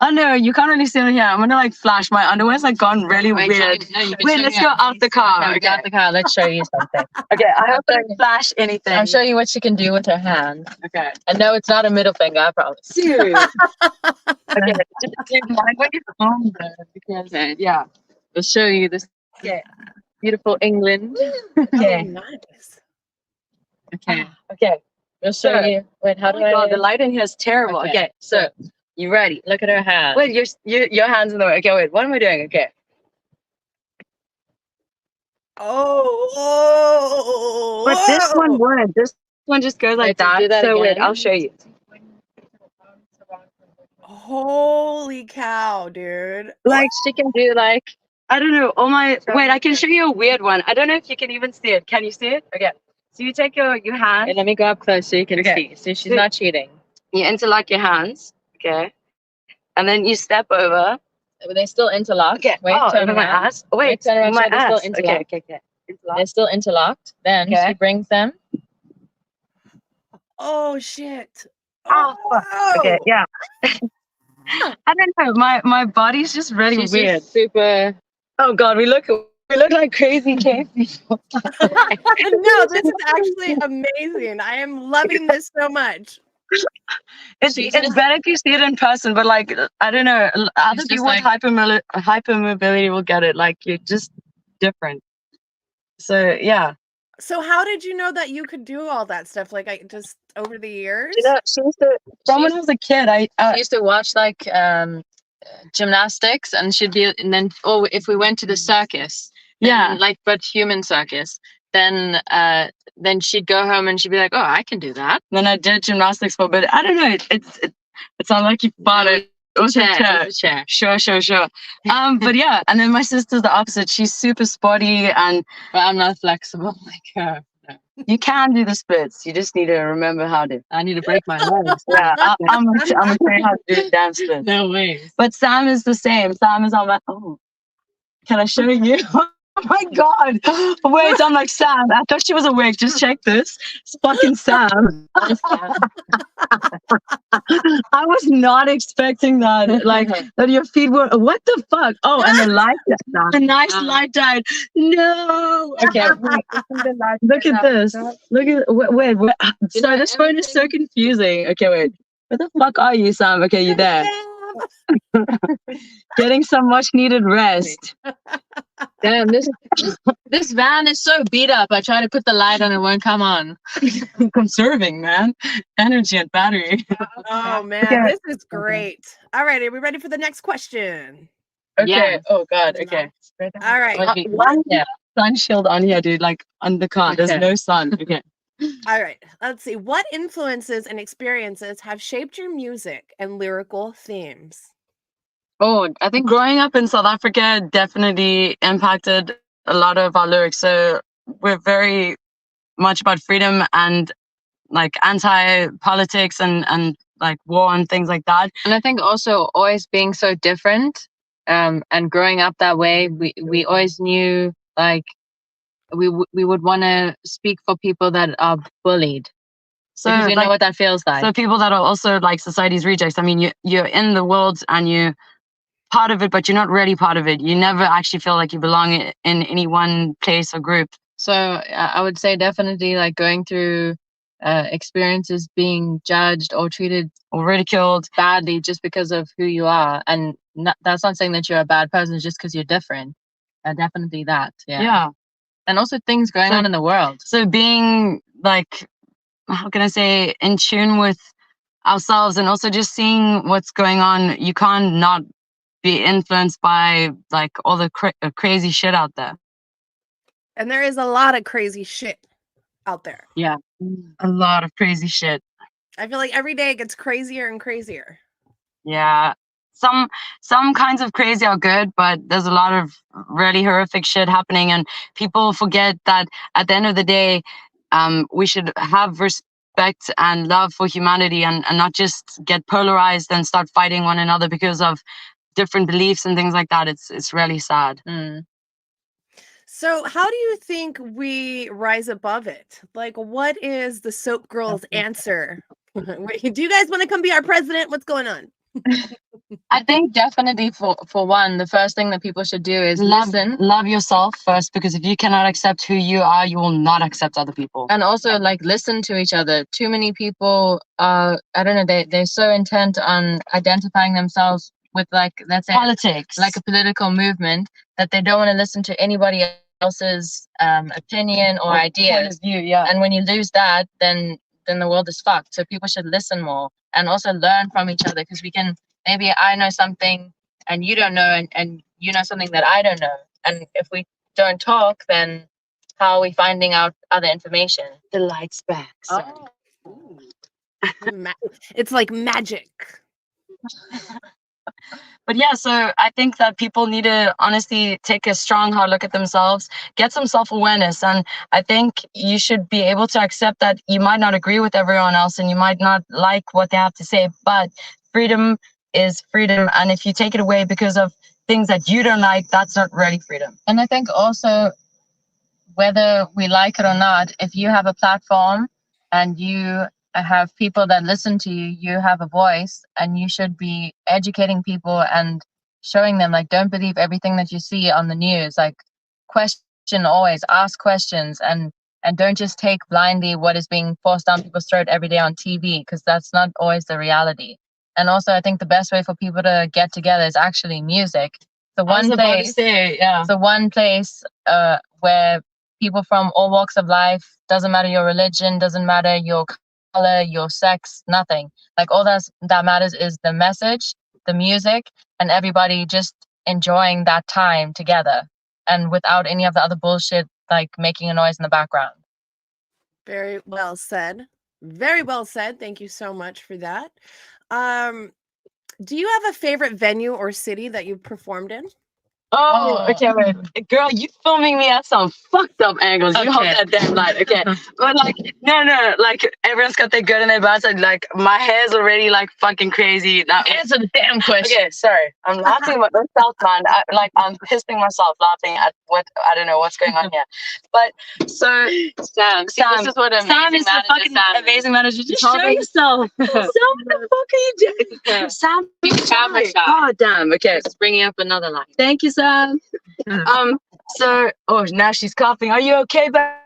Oh no, you can't really see it here. I'm gonna like flash. My underwear's like gone really weird. Wait, let's go out the car. Okay, out the car. Let's show you something. Okay, I hope I don't flash anything. I'll show you what she can do with her hand. Okay. And no, it's not a middle finger, I promise. Dude. Okay, just mind what you're home there. Because yeah, we'll show you this. Okay. Beautiful England. Okay. Oh, nice. Okay. Okay. We'll show you. Wait, how do I? The light in here is terrible. Okay, so You ready? Look at her hand. Wait, your hands in the way. Okay, wait. What am I doing? Okay. Oh, But this one whoa. wouldn't. This one just goes like Wait, that. do that So wait, again. I'll show you. Holy cow, dude. Like she can do like I don't know. Oh my! Wait, I can show you a weird one. I don't know if you can even see it. Can you see it? Okay. So you take your hand. Wait, let me go up close so you can Okay. see. So she's not cheating. You interlock your hands. Okay. And then you step over. But they're still interlocked. Okay. Wait, oh, turn over my around. ass. Wait, turn around. my They're still ass. interlocked. Okay. Interlock. They're still interlocked. Then Okay. she brings them. Oh shit. Oh, fuck. Okay. Oh. Yeah. I don't know. My body's just really She's weird. just super. Oh God, we look like crazy cave people. No, this is actually amazing. I am loving this so much. It's better if you see it in person, but like I don't know, other It's just people with hypermobility will get it. Like you're just different. So yeah. So how did you know that you could do all that stuff? Like I just over the years? You know, from when I was a kid, She used to watch like gymnastics, and she'd be, and then if we went to the circus, yeah, like but human circus, then she'd go home and she'd be like, oh, I can do that. then I did gymnastics for a bit. I don't know. It's not like you bought it. It was a chair. Sure. But yeah, and then my sister's the opposite. She's super sporty, and But I'm not flexible like her. you can do the splits. You just need to remember how to. I need to break my legs. Yeah, I'm gonna show you how to do damn splits. No way. But Sam is the same. Sam is on my. Oh, can I show you? Oh my God! Wait, I'm like Sam. I thought she was awake. Just check this. It's fucking Sam. I was not expecting that. Like that your feet were. What the fuck? Oh, and the light. A nice light died. No. Okay. Look at this. Look at. Wait. So this phone is so confusing. Okay, wait. Where the fuck are you, Sam? Okay, you there? Getting some much needed rest. Damn, this van is so beat up. I try to put the light on, it won't come on. Conserving, man. Energy and battery. Oh man, Okay. this is great. All right, are we ready for the next question? Okay. Yeah. Oh God. Okay. All right. One sun shield on here, dude. Like on the car. There's Okay. no sun. Okay. All right. Let's see. What influences and experiences have shaped your music and lyrical themes? Oh, I think growing up in South Africa definitely impacted a lot of our lyrics. So we're very much about freedom and like anti-politics and like war and things like that. And I think also always being so different, and growing up that way, we always knew like we would want to speak for people that are bullied. So Because you like, know what that feels like. so people that are also like society's rejects. I mean, you're in the world and you're part of it, but you're not really part of it. You never actually feel like you belong in any one place or group. So I would say definitely like going through experiences being judged or treated or ridiculed badly just because of who you are, and that's not saying that you're a bad person, it's just because you're different. Definitely that. Yeah. And also things going on in the world. So being like, how can I say, in tune with ourselves and also just seeing what's going on. You can't not be influenced by like all the crazy shit out there. And there is a lot of crazy shit out there. Yeah, a lot of crazy shit. I feel like every day it gets crazier and crazier. Yeah, some kinds of crazy are good, but there's a lot of really horrific shit happening, and people forget that at the end of the day, we should have respect and love for humanity, and not just get polarized and start fighting one another because of different beliefs and things like that. It's really sad. So how do you think we rise above it? Like, what is the Soap Girls answer? Do you guys want to come be our president? What's going on? I think definitely for one, the first thing that people should do is listen. Love yourself first, because if you cannot accept who you are, you will not accept other people. And also like listen to each other. Too many people I don't know, they're so intent on identifying themselves with like, let's say politics, like a political movement, that they don't want to listen to anybody else's opinion or ideas. Point of view, yeah. And when you lose that, then then the world is fucked. So people should listen more and also learn from each other, because we can, maybe I know something and you don't know, and you know something that I don't know. And if we don't talk, then how are we finding out other information? The lights back. Sorry. Oh. It's like magic. But yeah, so I think that people need to honestly take a strong, hard look at themselves, get some self-awareness. And I think you should be able to accept that you might not agree with everyone else and you might not like what they have to say, but freedom is freedom. And if you take it away because of things that you don't like, that's not really freedom. And I think also, whether we like it or not, if you have a platform and you have people that listen to you, you have a voice, and you should be educating people and showing them, like, don't believe everything that you see on the news. Like, question always, ask questions, and don't just take blindly what is being forced down people's throat every day on TV, because that's not always the reality. And also, I think the best way for people to get together is actually music. The one place, the one place where people from all walks of life, doesn't matter your religion, doesn't matter your color, your sex, nothing. Like, all that matters is the message, the music, and everybody just enjoying that time together, and without any of the other bullshit like making a noise in the background. Very well said. Very well said. Thank you so much for that. Do you have a favorite venue or city that you've performed in? Oh, okay, wait. Girl, you filming me at some fucked up angles. You hold that damn light, okay? But like, no, like, everyone's got their good and their bad side. Like, my hair's already like fucking crazy. Now, answer the damn question. Okay, sorry. I'm laughing about myself, man. I'm pissing myself laughing at what, I don't know what's going on here. But so, Sam, this is what Sam is the fucking amazing manager. Just show yourself. Sam, what the fuck are you doing? Sam, camera shot. Oh, damn. Okay. Just bringing up another line. Thank you, Sam. So, oh, now she's coughing. Are you okay back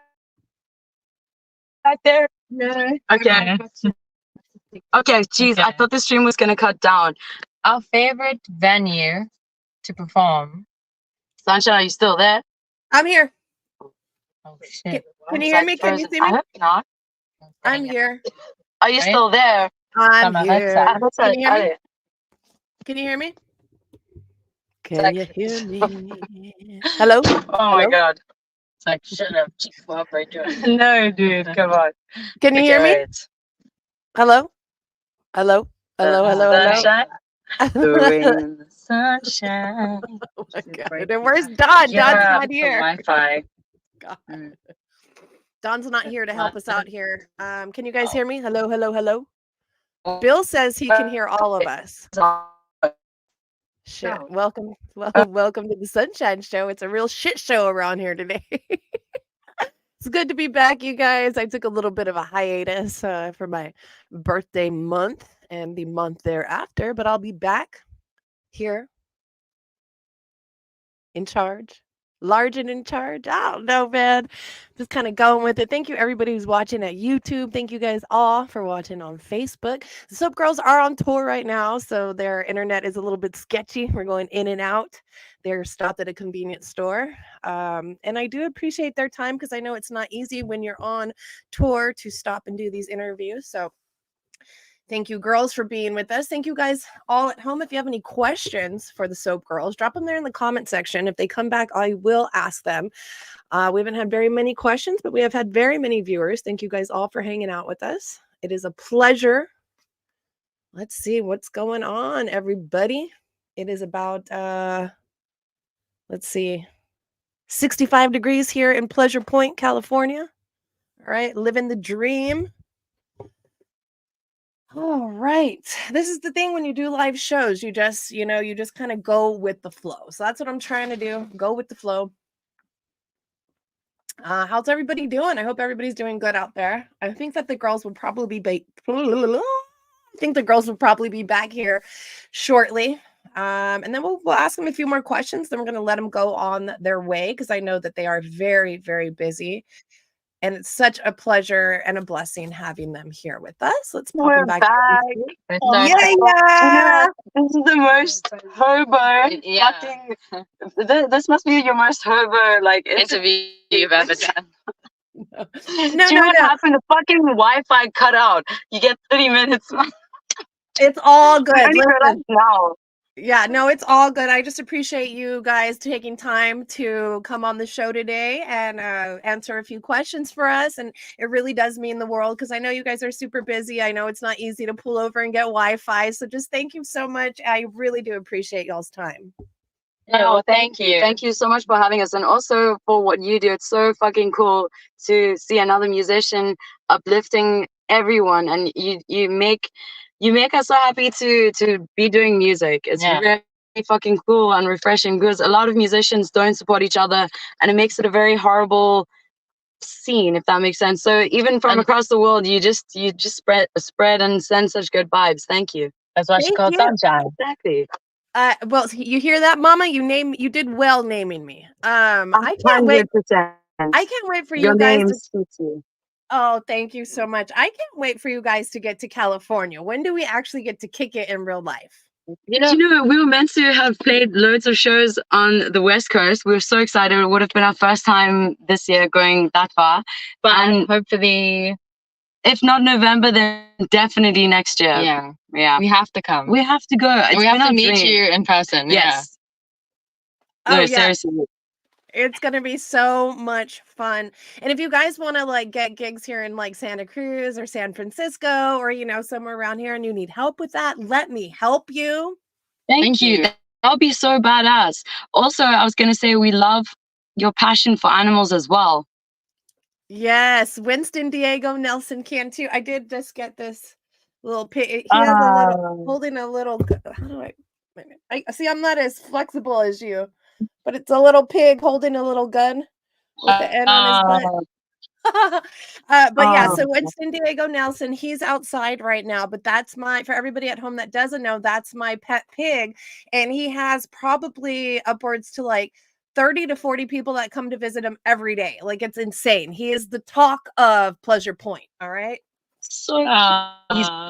there? No. Okay. Okay, geez, I thought the stream was gonna cut down. Our favorite venue to perform. Sunshine, are you still there? I'm here. Oh shit. Can you hear me? Can you see me? I hope not. I'm here. Are you still there? I'm here. Can you hear me? Can you hear me? Can you hear me? Hello? Oh my god. It's like, shut up, chief operator. No, dude, come on. Can you hear me? Hello? Hello? Sunshine? The rain and the sunshine. Oh my god. And where's Don? Don's not here. Wi-Fi. God. Don's not here to help us out here. Can you guys hear me? Hello? Bill says he can hear all of us. Shit. Welcome to the Sunshine Show. It's a real shit show around here today. It's good to be back, you guys. I took a little bit of a hiatus for my birthday month and the month thereafter, but I'll be back here in charge. Large and in charge. I don't know, man. Just kind of going with it. Thank you, everybody who's watching at YouTube. Thank you guys all for watching on Facebook. The Soap Girls are on tour right now, so their internet is a little bit sketchy. We're going in and out. They're stopped at a convenience store. And I do appreciate their time, because I know it's not easy when you're on tour to stop and do these interviews. So thank you, girls, for being with us. Thank you guys all at home. If you have any questions for the Soap Girls, drop them there in the comment section. If they come back, I will ask them. We haven't had very many questions, but we have had very many viewers. Thank you guys all for hanging out with us. It is a pleasure. Let's see what's going on, everybody. It is about, let's see, 65 degrees here in Pleasure Point, California. All right, living the dream. All right. This is the thing when you do live shows, you just kind of go with the flow. So that's what I'm trying to do. Go with the flow. How's everybody doing? I hope everybody's doing good out there. I think that the girls will probably be back here shortly. And then we'll ask them a few more questions. Then we're going to let them go on their way, because I know that they are very, very busy. And it's such a pleasure and a blessing having them here with us. Let's pop them back. Yeah. This is the most hobo fucking. This must be your most hobo like interview you've ever done. No, Do no, you know what no. happened? The fucking Wi-Fi cut out. You get 30 minutes. It's all I good. only realized Listen. now. Yeah, no, it's all good. I just appreciate you guys taking time to come on the show today and answer a few questions for us. And it really does mean the world because I know you guys are super busy. I know it's not easy to pull over and get Wi-Fi. So just thank you so much. I really do appreciate y'all's time. Yeah, well, thank you. Thank you so much for having us and also for what you do. It's so fucking cool to see another musician uplifting everyone, and you make us so happy to be doing music. It's really fucking cool and refreshing because a lot of musicians don't support each other and it makes it a very horrible scene, if that makes sense. So even from across the world, you just spread and send such good vibes. Thank you. That's why she Thank called you. Sunshine. Exactly. Well, you hear that, Mama? You did well naming me. I can't wait. 100%. I can't wait for Your you guys name to. suits you. Oh, thank you so much. I can't wait for you guys to get to California. When do we actually get to kick it in real life? You know, we were meant to have played loads of shows on the West Coast. We were so excited. It would have been our first time this year going that far. And hopefully, if not November, then definitely next year. Yeah. We have to come. We have to go. And we have to meet you in person. Yes. Oh, No, yeah. seriously. It's gonna be so much fun. And if you guys want to like get gigs here in like Santa Cruz or San Francisco or somewhere around here and you need help with that, let me help you. Thank you. That'll be so badass. Also, I was gonna say we love your passion for animals as well. Yes, Winston Diego Nelson can too. I did just get this little pig. He has a little holding a little. How do I see? I'm not as flexible as you, but it's a little pig holding a little gun with the end on his butt. But yeah, so Winston Diego Nelson, he's outside right now, but that's for everybody at home that doesn't know, that's my pet pig. And he has probably upwards to like 30 to 40 people that come to visit him every day. Like it's insane. He is the talk of Pleasure Point. All right. So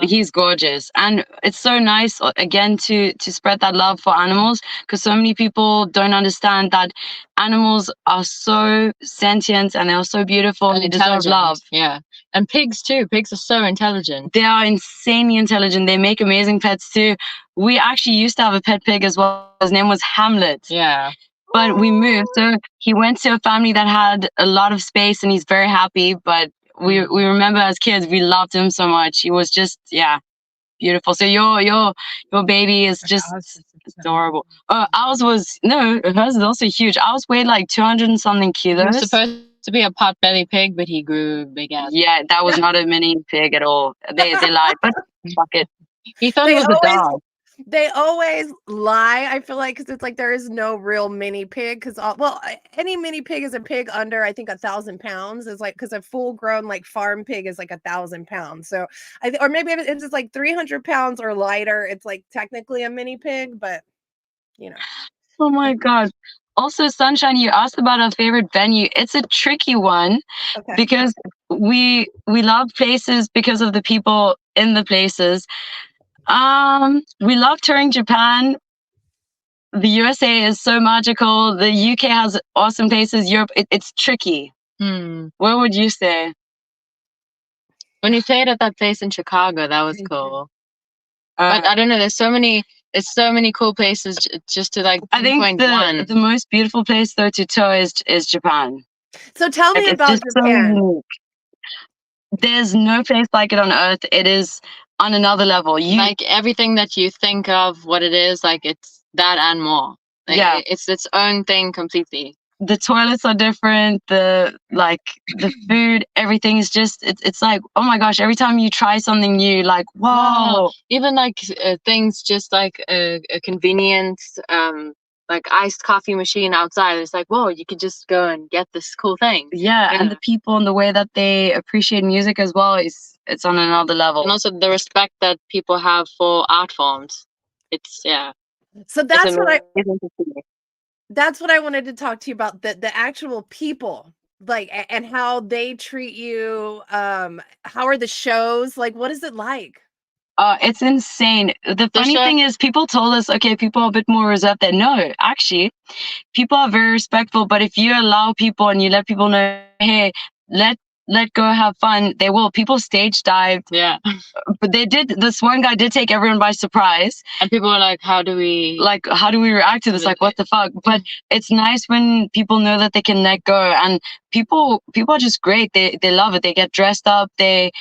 he's gorgeous, and it's so nice again to spread that love for animals because so many people don't understand that animals are so sentient and they're so beautiful and they deserve love. Yeah, and pigs too. Pigs are so intelligent. They are insanely intelligent. They make amazing pets too. We actually used to have a pet pig as well. His name was Hamlet. Yeah. But we moved, so he went to a family that had a lot of space, and he's very happy. But we remember as kids, we loved him so much. He was just beautiful. So your baby is just adorable. Ours was hers is also huge. Ours weighed like 200 and something kilos. He was supposed to be a pot belly pig, but he grew big ass. Yeah, that was not a mini pig at all. They lied, but fuck it. He thought he was a dog. They always lie, I feel like, because it's like there is no real mini pig. Because any mini pig is a pig under, I think, 1,000 pounds. Is like because a full grown like farm pig is like 1,000 pounds. So or maybe if it's just like 300 pounds or lighter, it's like technically a mini pig. But Oh my god. Also, Sunshine, you asked about our favorite venue. It's a tricky one because we love places because of the people in the places. We love touring Japan. The USA is so magical. The UK has awesome places. Europe, it's tricky. What would you say? When you played at that place in Chicago, that was cool. But I don't know. There's so many cool places just to like. I think the most beautiful place though to tour is Japan. So tell me about Japan. So there's no place like it on earth. It is on another level. Like everything that you think of what it is, like it's that and more. Like, it's its own thing completely. The toilets are different. The food, everything is just it's like, oh my gosh, every time you try something new, like whoa. Even like things just like a convenient like iced coffee machine outside. It's like, whoa, you could just go and get this cool thing. Yeah, and the people and the way that they appreciate music as well it's on another level. And also the respect that people have for art forms. It's So that's what I wanted to talk to you about, the actual people, like, and how they treat you. How are the shows? Like, what is it like? It's insane. The funny thing is people told us, okay, people are a bit more reserved there. No, actually, people are very respectful, but if you allow people and you let people know, hey, let go, have fun. They will. People stage dived. Yeah. But this one guy did take everyone by surprise. And people were like, how do we react to this? Like, what the fuck? But it's nice when people know that they can let go, and people are just great. They love it. They get dressed up. They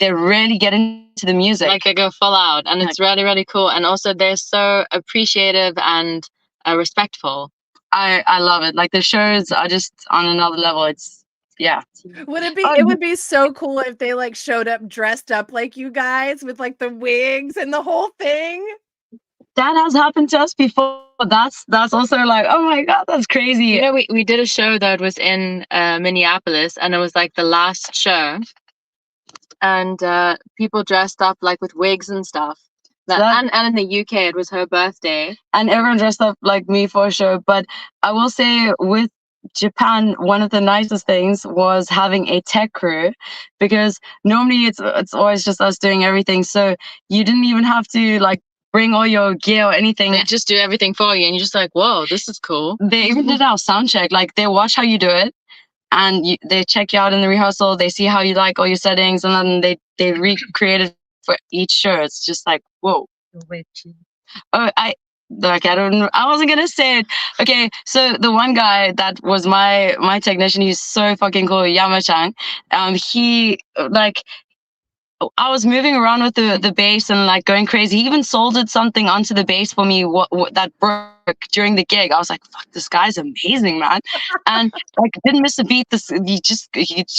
really get into the music. Like they go full out, and it's really, really cool. And also they're so appreciative and respectful. I love it. Like the shows are just on another level. It's Would it be? It would be so cool if they like showed up dressed up like you guys with like the wigs and the whole thing. That has happened to us before. That's also like, oh my god, that's crazy. You know, we did a show that was in Minneapolis, and it was like the last show, and people dressed up like with wigs and stuff. And in the UK, it was her birthday, and everyone dressed up like me for a show. But I will say, with Japan, one of the nicest things was having a tech crew, because normally it's always just us doing everything. So you didn't even have to like bring all your gear or anything. They just do everything for you, and you're just like, whoa, this is cool. They even did our sound check. Like they watch how you do it, and they check you out in the rehearsal. They see how you like all your settings, and then they recreate it for each show. It's just like, whoa. Oh, I don't know. I wasn't gonna say it. Okay, so the one guy that was my technician, he's so fucking cool, Yama-chan. He like, I was moving around with the bass and like going crazy. He even soldered something onto the bass for me what that broke during the gig. I was like, fuck, this guy's amazing, man. And like didn't miss a beat. He just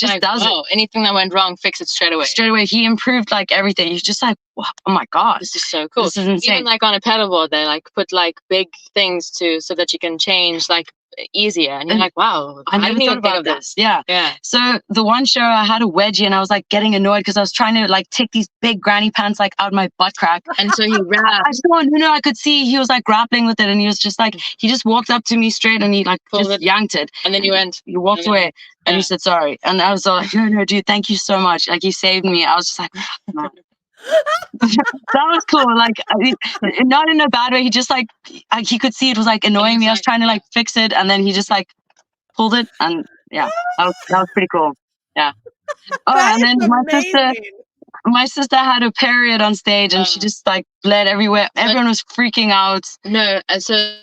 like, does it. Anything that went wrong, fix it straight away. Straight away. He improved like everything. He's just like, oh my god, this is so cool. This is insane. Even like on a pedal board, they like put like big things so that you can change like easier, and you're like, wow, I never thought about this. Yeah. So the one show I had a wedgie, and I was like getting annoyed because I was trying to like take these big granny pants like out my butt crack, and so he ran. I could see he was like grappling with it, and he was just like, he just walked up to me straight and he like just yanked it, and then he walked away, and he said sorry, and I was like, no dude, thank you so much, like you saved me. I was just like, man. That was cool. Like, not in a bad way. He just like, he could see it was like annoying me. I was trying to like fix it, and then he just like pulled it, and that was pretty cool. Yeah. Oh, and then my sister had a period on stage, and she just like bled everywhere. Everyone was freaking out. No, so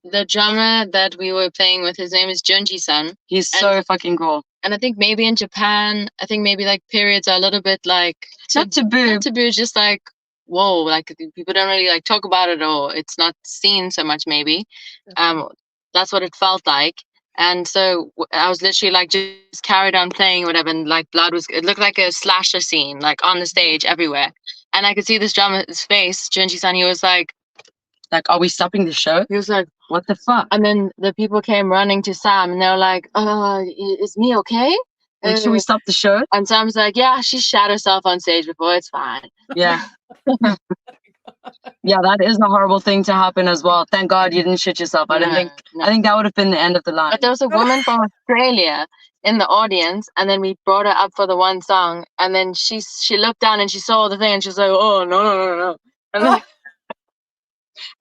the drummer that we were playing with, his name is Junji-san. He's so fucking cool. And I think maybe in Japan, maybe like periods are a little bit like not taboo. Not taboo, just like, whoa, like people don't really like talk about it, or it's not seen so much. Maybe, that's what it felt like. And so I was literally like just carried on playing whatever, and like it looked like a slasher scene, like on the stage everywhere. And I could see this drummer's face, Junji-san. He was like, are we stopping the show? He was like, what the fuck? And then the people came running to Sam, and they were like, is me okay? Like, should we stop the show? And Sam's like, yeah, she shot herself on stage before, it's fine. Yeah. Yeah, that is a horrible thing to happen as well. Thank God you didn't shit yourself. I think that would have been the end of the line. But there was a woman from Australia in the audience, and then we brought her up for the one song, and then she looked down and she saw the thing, and she's like, oh, no. And then,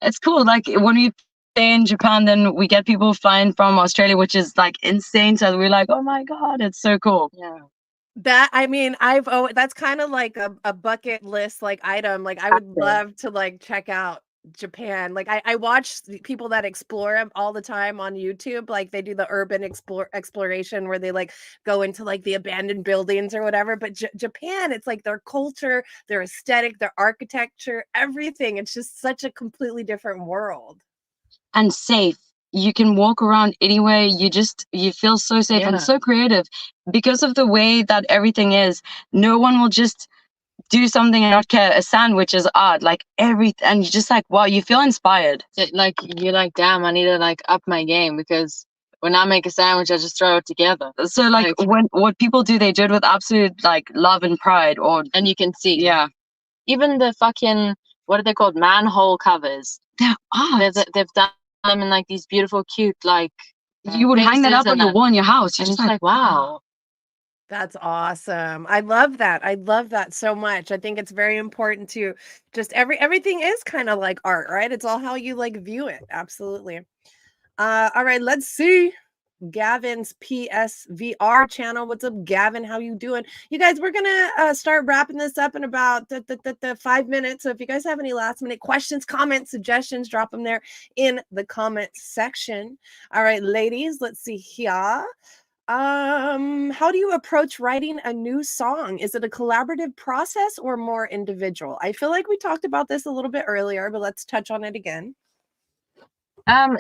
it's cool. Like when we stay in Japan, then we get people flying from Australia, which is like insane. So we're like, oh my God, it's so cool. Yeah. That, I mean, that's kind of like a bucket list like item. Like I would love to like check out Japan. Like I watch people that explore them all the time on YouTube. Like they do the urban exploration where they like go into like the abandoned buildings or whatever. But Japan, it's like their culture, their aesthetic, their architecture, everything. It's just such a completely different world. And safe. You can walk around anywhere. You feel so safe and so creative because of the way that everything is. No one will just do something and not care. A sandwich is art, like everything, and you're just like, wow, you feel inspired. Like you're like, damn, I need to like up my game, because when I make a sandwich, I just throw it together. So like when what people do, they do it with absolute like love and pride, and you can see. Yeah. Even the fucking, what are they called? Manhole covers. They're art. They've done them in like these beautiful, cute, like you would hang that up on your wall in your house. You're just like, wow. That's awesome. I love that. I love that so much. I think it's very important to just everything is kind of like art, right? It's all how you like view it. Absolutely. All right, let's see. Gavin's PSVR channel. What's up, Gavin? How you doing? You guys, we're gonna start wrapping this up in about the 5 minutes. So if you guys have any last minute questions, comments, suggestions, drop them there in the comments section. All right, ladies, let's see here. How do you approach writing a new song? Is it a collaborative process or more individual? I feel like we talked about this a little bit earlier, but let's touch on it again.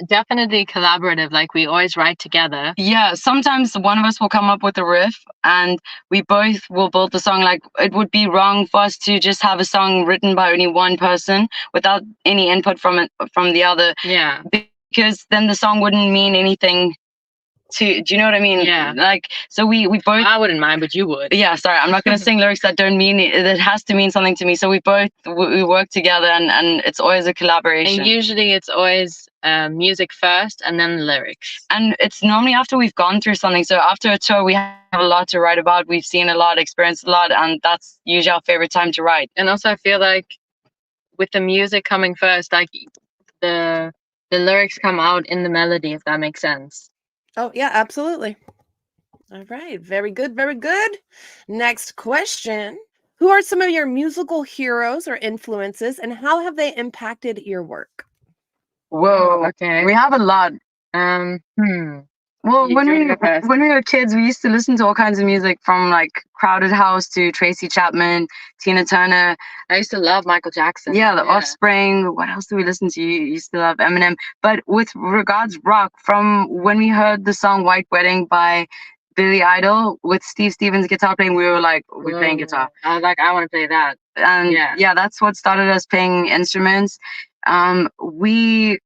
Definitely collaborative. Like we always write together. Yeah, sometimes one of us will come up with a riff and we both will build the song. Like it would be wrong for us to just have a song written by only one person without any input from the other. Yeah. Because then the song wouldn't mean anything do you know what I mean? Yeah. Like, so we both. I wouldn't mind, but you would. Yeah, sorry, I'm not going to sing lyrics that don't mean it. It has to mean something to me. So we both we work together, and it's always a collaboration. And usually it's always music first, and then the lyrics. And it's normally after we've gone through something. So after a tour, we have a lot to write about. We've seen a lot, experienced a lot, and that's usually our favorite time to write. And also, I feel like with the music coming first, like the lyrics come out in the melody, if that makes sense. Oh, yeah, absolutely. All right. Very good. Very good. Next question. Who are some of your musical heroes or influences, and how have they impacted your work? Whoa. Okay. We have a lot. Well, when we were kids, we used to listen to all kinds of music from like Crowded House to Tracy Chapman, Tina Turner. I used to love Michael Jackson. Yeah, The Offspring. What else do we listen to? You used to love Eminem. But with regards rock, from when we heard the song White Wedding by Billy Idol with Steve Stevens guitar playing, we were like, we're playing guitar. I want to play that. And yeah, that's what started us playing instruments. What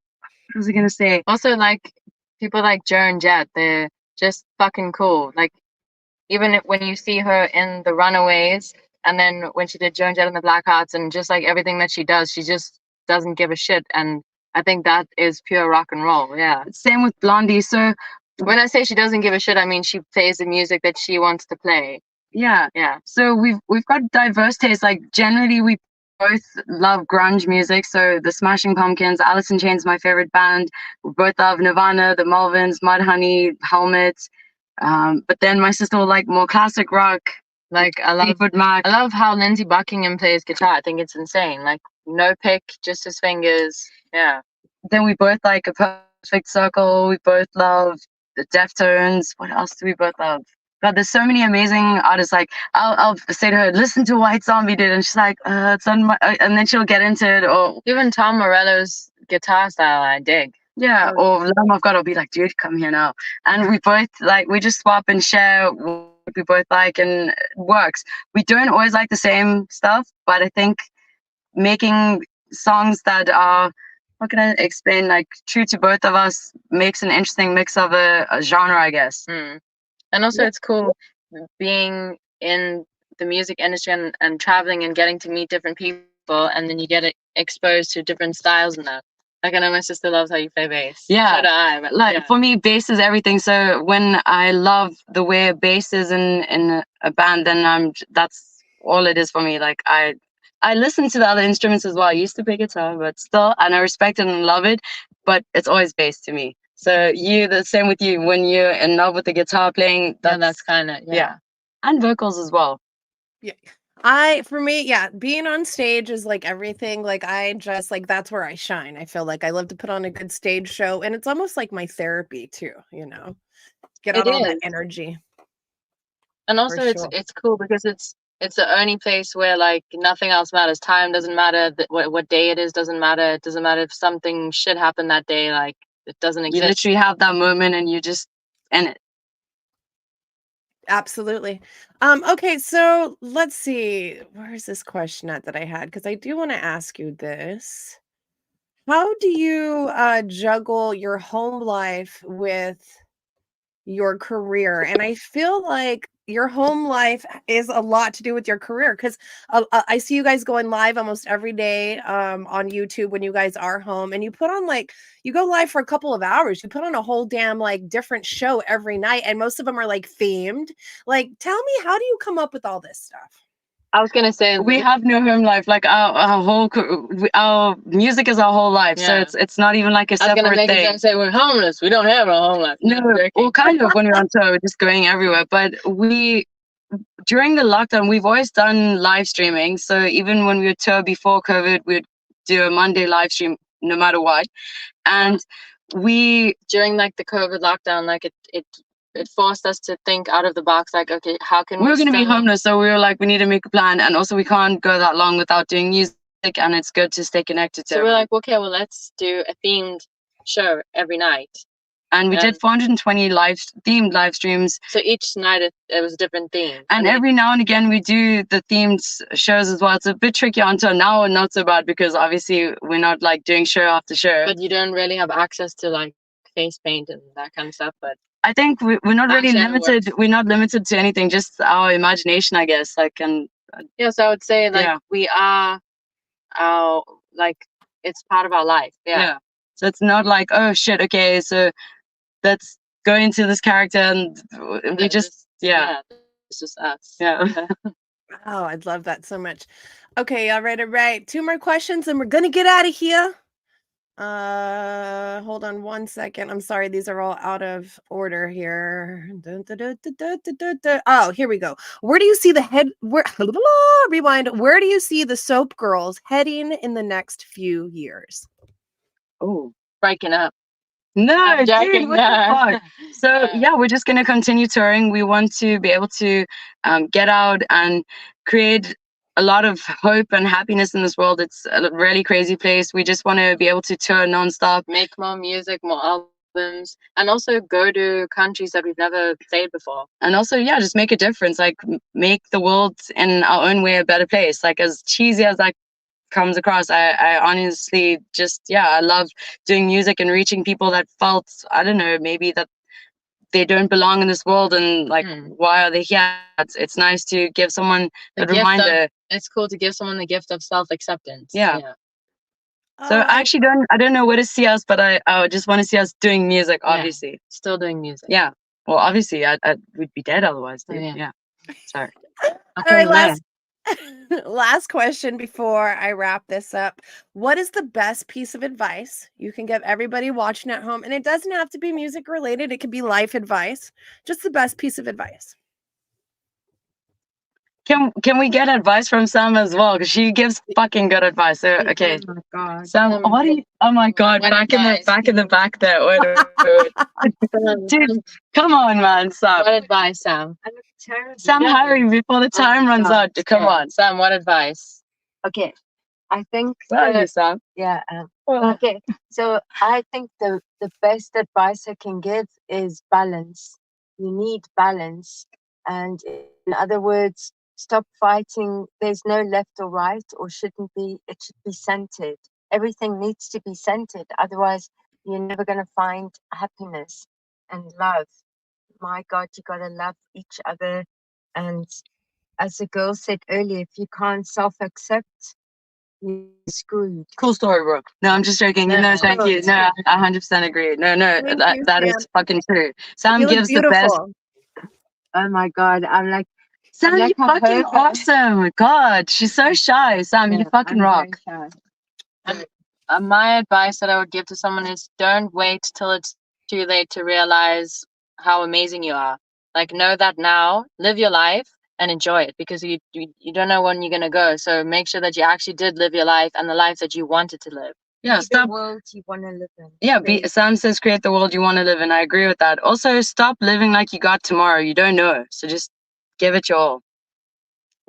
was I gonna say? Also, like people like Joan Jett, they're just fucking cool. Like even when you see her in The Runaways, and then when she did Joan Jett and the Blackhearts, and just like everything that she does, she just doesn't give a shit. And I think that is pure rock and roll. Yeah. Same with Blondie. So when I say she doesn't give a shit, I mean she plays the music that she wants to play. Yeah. Yeah. So we've got diverse tastes. Like generally we both love grunge music. So the Smashing Pumpkins, Alice in Chains, my favorite band. We both love Nirvana, the Melvins, Mudhoney, Helmet. But then my sister will like more classic rock. Like I love how Lindsey Buckingham plays guitar. I think it's insane. Like no pick, just his fingers. Yeah. Then we both like A Perfect Circle. We both love the Deftones. What else do we both love? God, there's so many amazing artists. Like I'll say to her, listen to White Zombie, dude, and she's like, it's on my, and then she'll get into it. Or even Tom Morello's guitar style, I dig. Yeah, or Lamb of God will be like, dude, come here now. And we both we just swap and share what we both like, and it works. We don't always like the same stuff, but I think making songs that are, what can I explain, like true to both of us makes an interesting mix of a genre, I guess. And also it's cool being in the music industry and traveling and getting to meet different people, and then you get exposed to different styles and that. Like I know my sister loves how you play bass. Yeah. So do I. But like for me, bass is everything. So when I love the way bass is in a band, then that's all it is for me. Like I listen to the other instruments as well. I used to play guitar, but still, and I respect it and love it, but it's always bass to me. So the same with you, when you're in love with the guitar playing, that's kind of, yeah. And vocals as well. Yeah. For me, being on stage is like everything. Like I just like, that's where I shine. I feel like I love to put on a good stage show, and it's almost like my therapy too, get out all that energy. And also it's cool because it's the only place where like nothing else matters. Time doesn't matter. What day it is doesn't matter. It doesn't matter if something should happen that day. Like it doesn't exist. You literally have that moment and you just in it. Absolutely. Okay, so let's see. Where's this question at that I had? Because I do want to ask you this. How do you juggle your home life with your career? And I feel like your home life is a lot to do with your career, because I see you guys going live almost every day on YouTube when you guys are home, and you put on you go live for a couple of hours. You put on a whole damn different show every night, and most of them are themed. Like, tell me, how do you come up with all this stuff? I was gonna say we have no home life. Like our music is our whole life. So Yeah. it's not even like a I was gonna separate make thing. it say we're homeless. We don't have a home life. No, well, kind of when we're on tour, we're just going everywhere. But during the lockdown, we've always done live streaming. So even when we would tour before COVID, we'd do a Monday live stream no matter what. And during like the COVID lockdown, like it forced us to think out of the box. Like, okay, how can we were going to be still- homeless, so we were like, we need to make a plan, and also we can't go that long without doing music, and it's good to stay connected to. So we're like, okay, well, let's do a themed show every night. And we did 420 themed live streams. So each night it was a different theme. And every now and again we do the themed shows as well. It's a bit tricky until now, not so bad, because obviously we're not like doing show after show. But you don't really have access to like face paint and that kind of stuff. But I think we're not really limited. We're not limited to anything, just our imagination, I guess. Like, and yeah, so I would say like we are our like it's part of our life. Yeah. So it's not like, oh shit, okay, so let's go into this character and we just it's just us. Yeah. Oh, I'd love that so much. Okay, all right. 2 more questions and we're gonna get out of here. Hold on 1 second. I'm sorry, these are all out of order here. Oh, here we go. Where do you see rewind. Where do you see the Soap Girls heading in the next few years? Oh, breaking up. No, dude, what the fuck? So yeah, we're just gonna continue touring. We want to be able to get out and create a lot of hope and happiness in this world. It's a really crazy place. We just want to be able to tour nonstop, make more music, more albums, and also go to countries that we've never played before. And also, just make a difference. Like, make the world in our own way a better place. Like, as cheesy as that comes across, I honestly just I love doing music and reaching people that felt, I don't know, maybe that they don't belong in this world, and like why are they here? It's nice to give someone a reminder. It's cool to give someone the gift of self-acceptance. So I don't know where to see us, but I just want to see us doing music, obviously. Still doing music. Yeah, well, obviously I would be dead otherwise, dude. Sorry. All right, last question before I wrap this up. What is the best piece of advice you can give everybody watching at home? And it doesn't have to be music related. It could be life advice. Just the best piece of advice. Can we get advice from Sam as well? Because she gives fucking good advice. So okay. Oh my God. Sam, what do you? Oh my God! Back in the back there. Wait. Dude, come on, man, Sam. What advice, Sam? Sam, hurry before the time runs out. Come on, Sam. What advice? Okay, I think. Where are you, Sam? Yeah. Okay, so I think the best advice I can give is balance. You need balance, and in other words, stop fighting. There's no left or right, or shouldn't be. It should be centered. Everything needs to be centered. Otherwise, you're never going to find happiness and love. My God, you got to love each other. And as the girl said earlier, if you can't self-accept, you're screwed. Cool story, bro. No, I'm just joking. No, thank you. No, I 100% agree. No, that is fucking true. Sam gives the best. Oh my God, I'm like, Sam, you're fucking awesome. God, she's so shy. Sam, you fucking rock. My advice that I would give to someone is don't wait till it's too late to realize how amazing you are. Like, know that now, live your life and enjoy it, because you don't know when you're going to go. So make sure that you actually did live your life and the life that you wanted to live. Yeah, stop. The world you want to live in. Yeah, Sam says create the world you want to live in. I agree with that. Also, stop living like you got tomorrow. You don't know. So just give it your all.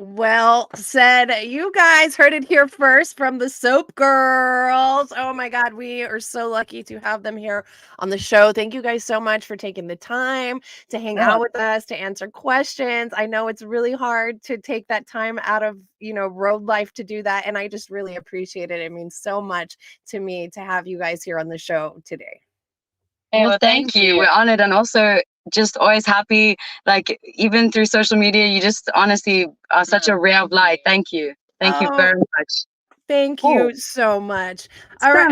Well said. You guys heard it here first from the Soap Girls. Oh my God, we are so lucky to have them here on the show. Thank you guys so much for taking the time to hang out with us, to answer questions. I know it's really hard to take that time out of, road life to do that. And I just really appreciate it. It means so much to me to have you guys here on the show today. Hey, well, thank you. We're honored, and also just always happy. Like, even through social media, you just honestly are such a ray of light. Thank you. Thank you very much. Thank you so much. All right.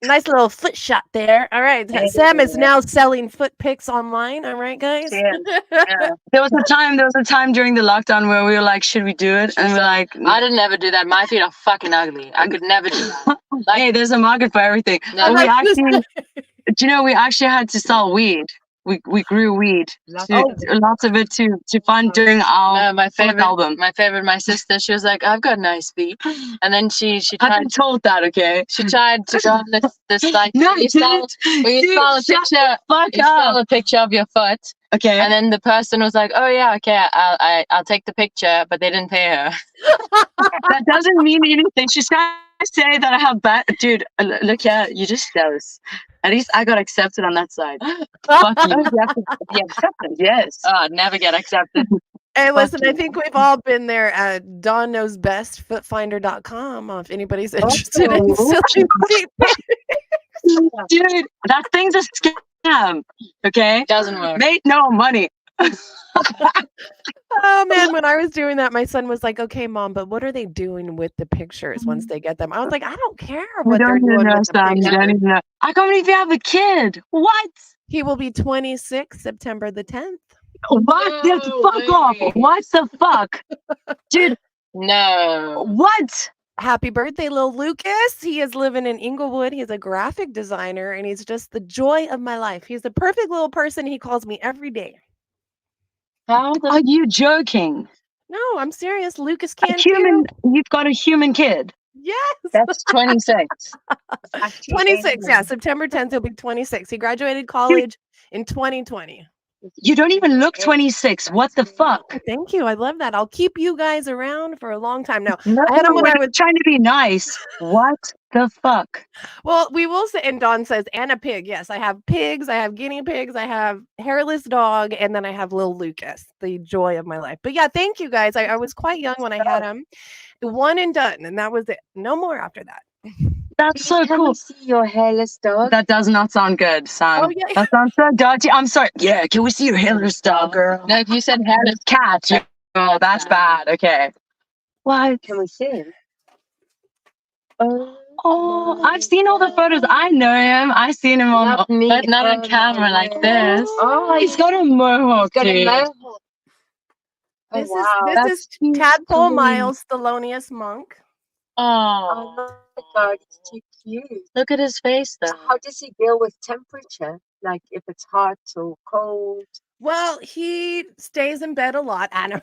Nice little foot shot there. All right. Sam is now selling foot pics online. All right, guys. Yeah. There was a time during the lockdown where we were like, should we do it? And we're like, I didn't ever do that. My feet are fucking ugly. I could never do that. hey, there's a market for everything. No. But we actually, do you know, we actually had to sell weed. We grew weed, lots of it to fund during our No, fourth album. my sister, she was like, I've got nice feet. And then she I've tried been told that, okay? she tried to go on this like No, you sell a picture of your foot, Okay. and then the person was like, oh yeah, okay, I'll take the picture, but they didn't pay her. That doesn't mean anything. She's trying to say that I have bad. Dude, look here, you just jealous. At least I got accepted on that side. Fuck you. You have to be accepted. Yes. Oh, I'd never get accepted. Hey, listen, I you. think we've all been there at Dawn Knows Best, footfinder.com, if anybody's interested in selling feet pics. Dude, that thing's a scam. Okay? Doesn't work. Made no money. Oh man, when I was doing that, my son was like, "Okay, mom, but what are they doing with the pictures once they get them?" I was like, "I don't care You what they're don't even doing know, with the Sam. You pictures." don't even know. I can't believe you have a kid. What? He will be 26 September the 10th. What? No Fuck off. way. What the fuck? Dude, No. what? Happy birthday, little Lucas. He is living in Inglewood. He's a graphic designer and he's just the joy of my life. He's the perfect little person. He calls me every day. How the Are you joking? No, I'm serious. Lucas A can human, too. you've got a human kid. Yes. that's 26. 26. Yeah, September 10th, he'll be 26. He graduated college in 2020. You don't even look 26. What the fuck? Thank you. I love that. I'll keep you guys around for a long time. Now, No, I had him when we're I was trying to be nice. What the fuck? well, we will say, and Dawn says, and a pig. Yes, I have pigs, I have guinea pigs, I have hairless dog, and then I have little Lucas, the joy of my life. But yeah, thank you guys. I was quite young when I had him. One and done, and that was it. No more after that. That's so Can cool. we see your hairless dog? That does not sound good, Sam. Oh, yeah. That sounds so dirty. I'm sorry. Yeah, can we see your hairless dog, girl? No, if you said hairless Cat. Oh, that's bad. Okay. What? Can we see him? Oh, I've seen all the photos. I know him. I seen him on. Not me. but not on Oh, camera no like way. this. Oh, He's got a mohawk, got a dude. mohawk. Oh, This wow. is That's too Tadpole sweet. Miles Thelonious Monk. Oh, Oh my god, it's too cute. look at his face though. So how does he deal with temperature? Like if it's hot or cold? Well, he stays in bed a lot, Anna.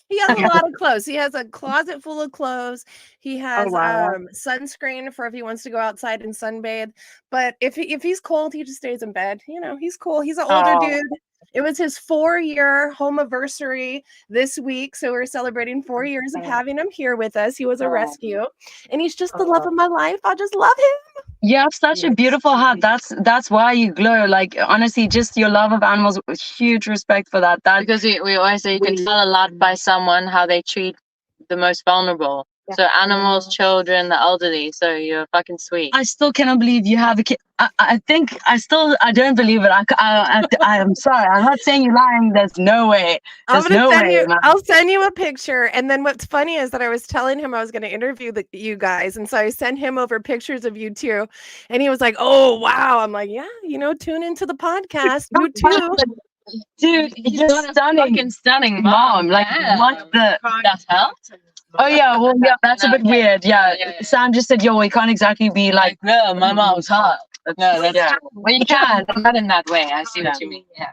He has Okay. a lot of clothes. He has a closet full of clothes. He has wow. sunscreen for if he wants to go outside and sunbathe. But if he's cold, he just stays in bed. You know, he's cool. He's an older Oh. dude. It was his 4-year home anniversary this week, so we're celebrating 4 years of having him here with us. He was a Oh. rescue, and he's just the love of my life. I just love him. You have such a beautiful heart. That's why you glow. Like honestly, just your love of animals. Huge respect for that. That Because we always say you can tell a lot by someone how they treat the most vulnerable. So animals, children, the elderly. So you're fucking sweet. I still cannot believe you have a kid. I think I don't believe it. I'm sorry. I'm not saying you're lying. There's no way. There's no way, man. I'll send you a picture. And then what's funny is that I was telling him I was going to interview you guys, and so I sent him over pictures of you too, and he was like, "Oh wow!" I'm like, "Yeah, tune into the podcast, you too." Dude, you're stunning. Fucking stunning Mom, like Yeah. what the? That's hell. Oh yeah, well yeah, that's a bit Okay. weird. Yeah. Yeah. Sam just said, "Yo, we can't exactly be like." No, my mom's hot. No, that's Yeah. well, you can, but not in that way. I see what you mean. Yeah.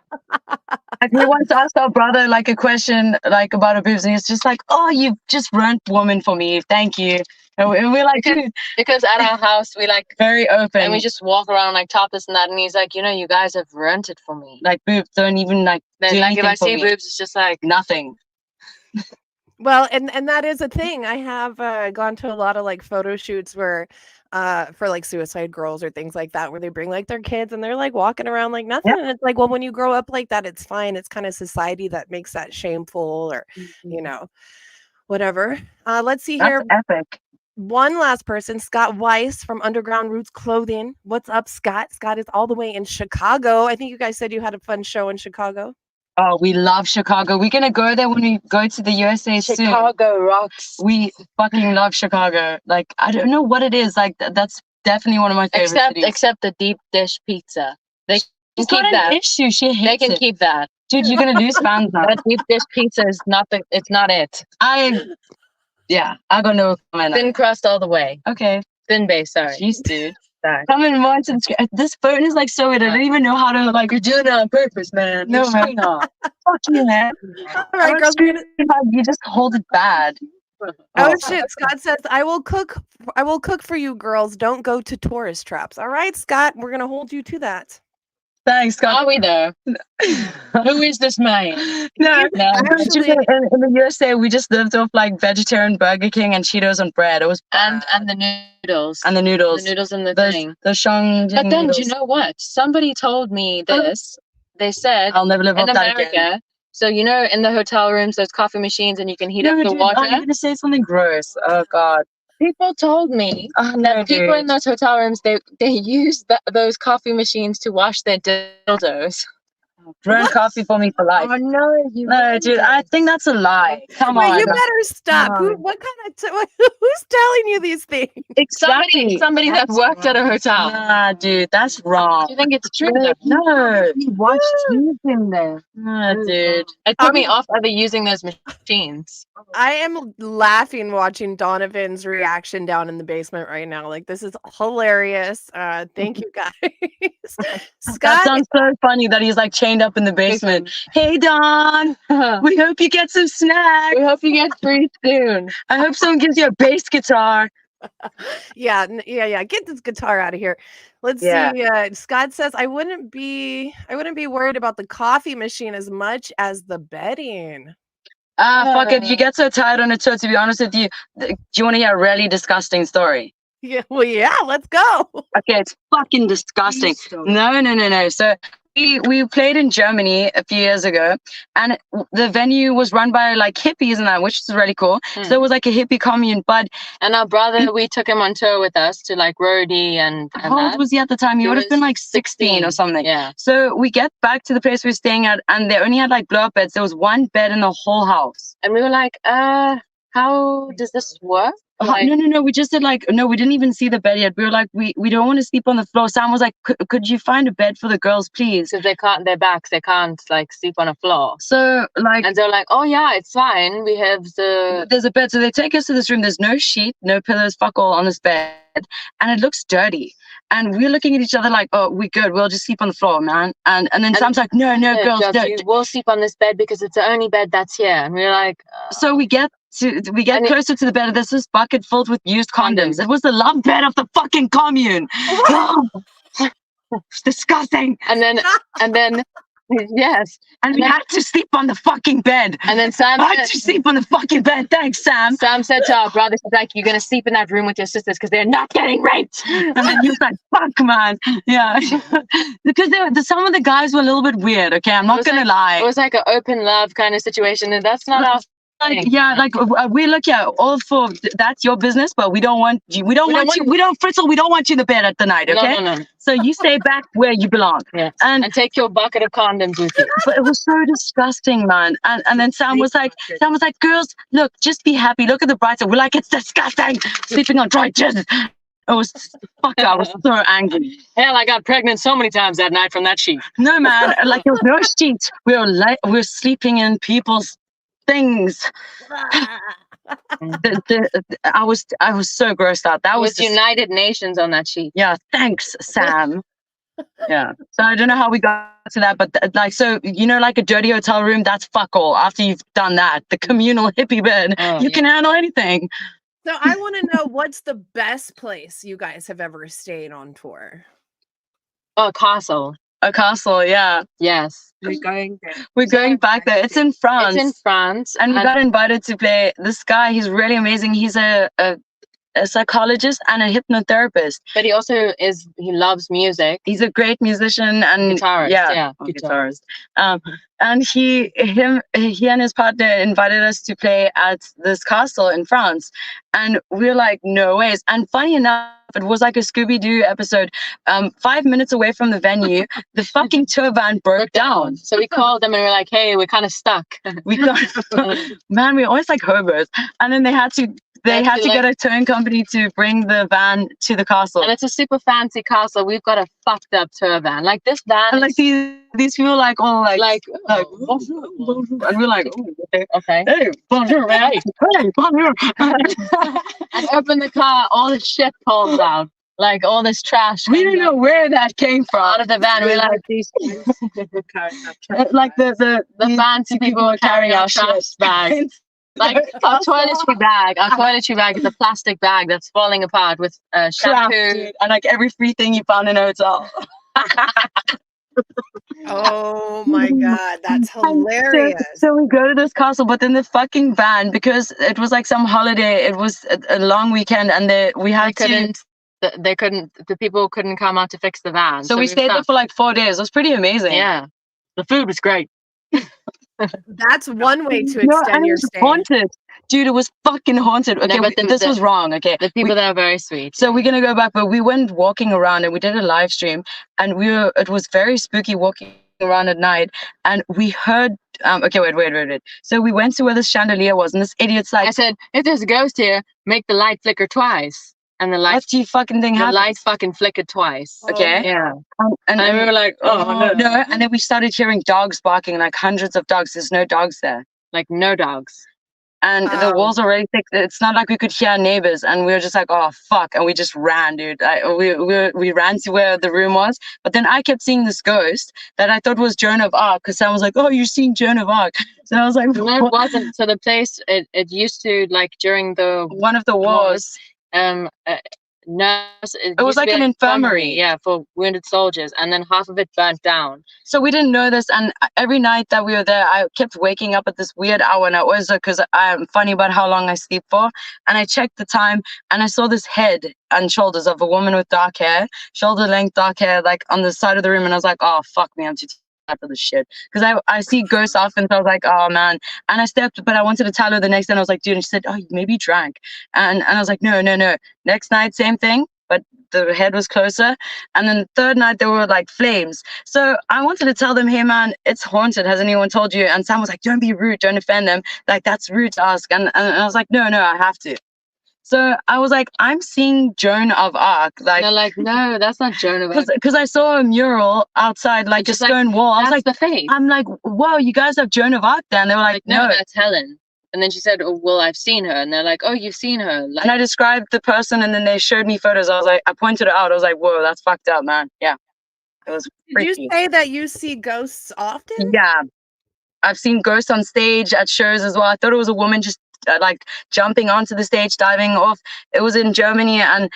Like we once asked our brother like a question like about a boobs, and he's just like, "Oh, you've just ruined woman for me. Thank you." And we're like, dude, Because at our house we like very open. and we just walk around like topless and that, and he's like, you guys have ruined it for me. like boobs don't even like Then do like if anything I for see me. boobs, it's just like Nothing. Well, and that is a thing. I have gone to a lot of like photo shoots where for like suicide girls or things like that, where they bring like their kids and they're like walking around like nothing. And it's like, well, when you grow up like that, it's fine. It's kind of society that makes that shameful or whatever. Let's see here. That's epic. One last person, Scott Weiss from Underground Roots Clothing. What's up, Scott? Scott is all the way in Chicago. I think you guys said you had a fun show in Chicago. Oh, we love Chicago. We're gonna go there when we go to the USA soon. Chicago rocks. We fucking love Chicago. Like I don't know what it is. Like that's definitely one of my favorite cities. Except the deep dish pizza. They can It's keep not that. an issue. She They hates can it. keep that. Dude, you're gonna lose fans now. That deep dish pizza is not it's not it. I got no comment. Thin crust all the way. Okay. Thin base, sorry. Jeez, dude. Sorry. Come in once and this phone is like so weird. I don't even know how to like. You're doing it on purpose, man. No, man. Fuck you, man. All right, girls. We're gonna... You just hold it bad. Oh shit! Scott says, "I will cook. I will cook for you, girls. Don't go to tourist traps." All right, Scott. We're gonna hold you to that. Thanks, Scott. Are we there? Who is this man? No, No. Actually, in the USA, we just lived off like vegetarian Burger King and Cheetos on bread. It was And the noodles. and the noodles. The noodles and the thing. The Shang. But then, do you know what? Somebody told me this. They said I'll never live in off that America. again. So in the hotel rooms, there's coffee machines, and you can heat up the dude, water. I'm gonna say something gross. Oh God. People told me Oh, no, that people in dude. those hotel rooms they use those coffee machines to wash their dildos. Ruin coffee for me for life. Oh no, you No, dude, I think that's a lie. Come wait, on. you better stop. No. What kind of? Who's telling you these things? Exactly. Somebody that worked at a hotel. Nah, dude, that's wrong. Do you think it's true? No. We watched you in there. Nah, dude. It put me off ever using those machines. I am laughing watching Donovan's reaction down in the basement right now. Like, this is hilarious. Thank you guys. That Scott, sounds so funny that he's like chained up in the basement. Hey, Don, we hope you get some snacks. We hope you get free soon. I hope someone gives you a bass guitar. yeah. Get this guitar out of here. Let's Yeah. see. Scott says, I wouldn't be worried about the coffee machine as much as the bedding. Fuck it. You get so tired on it. So to be honest with you, do you want to hear a really disgusting story? Yeah, well, yeah, let's go. Okay, it's fucking disgusting. No. So we played in Germany a few years ago, and the venue was run by like hippies and that, which is really cool. So it was like a hippie commune. But And our brother, we took him on tour with us to like roadie and how old that. was he at the time? He He would have been was like 16 or something. Yeah. So we get back to the place we were staying at, and they only had like blow up beds. There was one bed in the whole house. And we were like, how does this work? Like, No. We just said like, no, we didn't even see the bed yet. We were like, we don't want to sleep on the floor. Sam was like, could you find a bed for the girls, please? because they can't, their backs, they can't like sleep on a floor. So like, And they're like, oh yeah, it's fine. We have the there's a bed. So they take us to this room. There's no sheet, no pillows, fuck all on this bed. And it looks dirty. And we're looking at each other like, oh, we're good. We'll just sleep on the floor, man. And then Sam's like, no, girls, don't. We'll sleep on this bed because it's the only bed that's here. And we're like, So we get closer to the bed. There's this bucket filled with used condoms. It was the love bed of the fucking commune. It's disgusting. and then yes. And we had to sleep on the fucking bed. And then Sam I had to sleep on the fucking bed. Thanks, Sam. Sam said to our brother, she's like, you're gonna sleep in that room with your sisters because they're not getting raped. And then he was like, fuck, man. Yeah. Because some of the guys were a little bit weird, okay? I'm not gonna lie. It was like an open love kind of situation, and that's not our Like, yeah, like we look, yeah, all for that's your business, but we don't want you. We don't want you. We don't, Fritzl. We don't want you in the bed at the night, okay? No. So you stay back where you belong. Yeah. And take your bucket of condoms with you. but it was so disgusting, man. And then Sam was like, girls, look, just be happy. Look at the bright side. We're like, it's disgusting. Sleeping on dry jizz. It was fuck. I was so angry. Hell, I got pregnant so many times that night from that sheet. No, man. Like there was no sheet. We were sleeping in people's things. I was so grossed out. That It was was United Nations on that sheet. yeah. Thanks, Sam. Yeah. So I don't know how we got to that, but like, so you know, like a dirty hotel room, that's fuck all. After you've done that, the communal hippie bed, you can handle anything. So I want to know, what's the best place you guys have ever stayed on tour? Oh, castle. A castle, yeah. Yes. We're going there. We're going back there. It's in France. It's in France. And we got invited to play. This guy, he's really amazing. He's a psychologist and a hypnotherapist. But he also he loves music. He's a great musician and Guitarist, yeah. Guitarist. And he and his partner invited us to play at this castle in France. And we're like, no ways. And funny enough, it was like a Scooby-Doo episode. 5 minutes away from the venue, the fucking tour van broke down. So we called them and we were like, hey, we're kind of stuck. Man, we're always like hobos. And then they had to they had to Actually, get a towing company to bring the van to the castle. And it's a super fancy castle. We've got a fucked up tour van. Like this van And like is these people like all like bonjour, bonjour. And we're like, oh, okay. okay. Hey, bonjour, man. Hey, bonjour. And open the car, all this shit falls out. Like all this trash. We don't know where that came from. Out of the van. We're like these Like the fancy people were carrying our trash bags. Like our toiletry bag is a plastic bag that's falling apart with crap, shampoo. dude. And like every free thing you found in a hotel. Oh my God, that's And hilarious. So we go to this castle, but then the fucking van, because it was like some holiday, it was a long weekend, and we had to. The people couldn't come out to fix the van. So we stayed there for like 4 days. It was pretty amazing. Yeah, the food was great. That's one way to No, extend and it your was stay. haunted. Dude, it was fucking haunted. Okay, but this was wrong. Okay. The people there are very sweet. So we're gonna go back, but we went walking around and we did a live stream, and it was very spooky walking around at night, and we heard okay, wait. So we went to where the chandelier was, and this idiot's like, I said, if there's a ghost here, make the light flicker twice. And the light, what do you fucking think the happened? light fucking flickered twice. Okay. Yeah. And And we were like, oh no. And then we started hearing dogs barking, like hundreds of dogs. There's no dogs there. Like no dogs. And the walls are already thick. It's not like we could hear neighbors. And we were just like, oh, fuck. And we just ran, dude. We ran to where the room was. But then I kept seeing this ghost that I thought was Joan of Arc, because someone was like, oh, you're seeing Joan of Arc. So I was like, no, it wasn't. So the place, it used to, like, during the one of the wars. Nurse. It was like an infirmary. Yeah, for wounded soldiers, and then half of it burnt down. So we didn't know this, and every night that we were there, I kept waking up at this weird hour, and I always, because I'm funny about how long I sleep for, and I checked the time, and I saw this head and shoulders of a woman with dark hair, shoulder length dark hair, like on the side of the room, and I was like, oh, fuck me, I'm too tired for this shit, because I see ghosts often, so I was like, oh man, and I stepped, but I wanted to tell her the next day, and I was like, dude, and she said, oh, maybe you drank, and I was like, no, next night, same thing, but the head was closer, and then the third night there were like flames. So I wanted to tell them, hey man, it's haunted, has anyone told you? And Sam was like, don't be rude, don't offend them, like that's rude to ask, and I was like, no, I have to. So I was like, I'm seeing Joan of Arc. Like, they're like, no, that's not Joan of Arc. Because I saw a mural outside, like a stone wall. I was like, the face. I'm like, whoa, you guys have Joan of Arc there? And they were like, no, that's Helen. And then she said, oh, well, I've seen her. And they're like, oh, you've seen her. Like, and I described the person, and then they showed me photos. I was like, I pointed it out. I was like, whoa, that's fucked up, man. Yeah. It was freaky. Did you say that you see ghosts often? Yeah. I've seen ghosts on stage at shows as well. I thought it was a woman just like jumping onto the stage, diving off. It was in Germany, and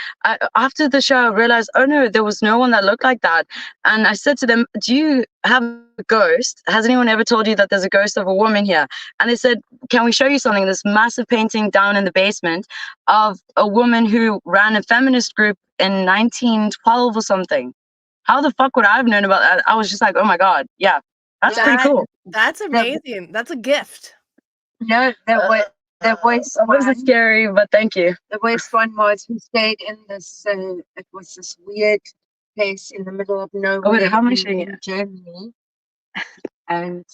after the show I realized, oh no, there was no one that looked like that. And I said to them, do you have a ghost? Has anyone ever told you that there's a ghost of a woman here? And they said, can we show you something? This massive painting down in the basement of a woman who ran a feminist group in 1912 or something. How the fuck would I have known about that? I was just like, oh my god, yeah, that's pretty cool. That's amazing. That's a gift. No, there was It wasn't scary, but thank you. The worst one was we stayed in this. It was this weird place in the middle of nowhere how am I showing in Germany, and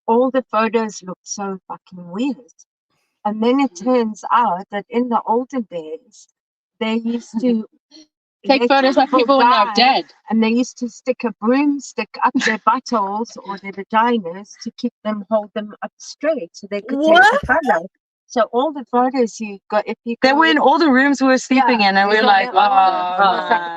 all the photos looked so fucking weird. And then it turns out that in the olden days, they used to take photos of people when they're dead. And they used to stick a broomstick up their buttholes or their vaginas to hold them up straight so they could take the photo. So all the photos you got, if you they were in all the rooms we were sleeping in, and we were like,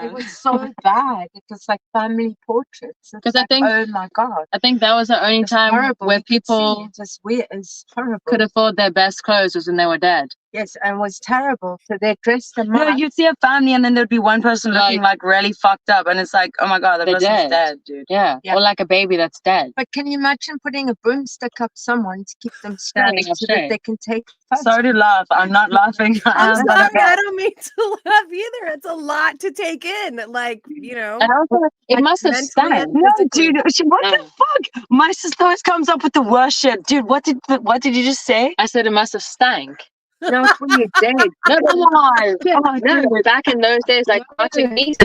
it was so bad. It was like family portraits. Because I think, oh my god, I think that was the only time where people just weird. It's horrible. Could afford their best clothes was when they were dead. Yes, and it was terrible. So they dressed them no, up. you'd see a family, and then there'd be one person looking like really fucked up, and it's like, oh my god, that person's dead, dude. Yeah, or like a baby that's dead. But can you imagine putting a broomstick up someone to keep them straight so that they can take photos? Sorry to laugh. I'm not laughing. I'm sorry, I don't mean to laugh either. It's a lot to take in. Like, you know. And also, it must have stank. No, dude, what the fuck? My sister always comes up with the worst shit. Dude, what did you just say? I said it must have stank. No, it's when you're dead. No, come on. No, back in those days, like watching meat.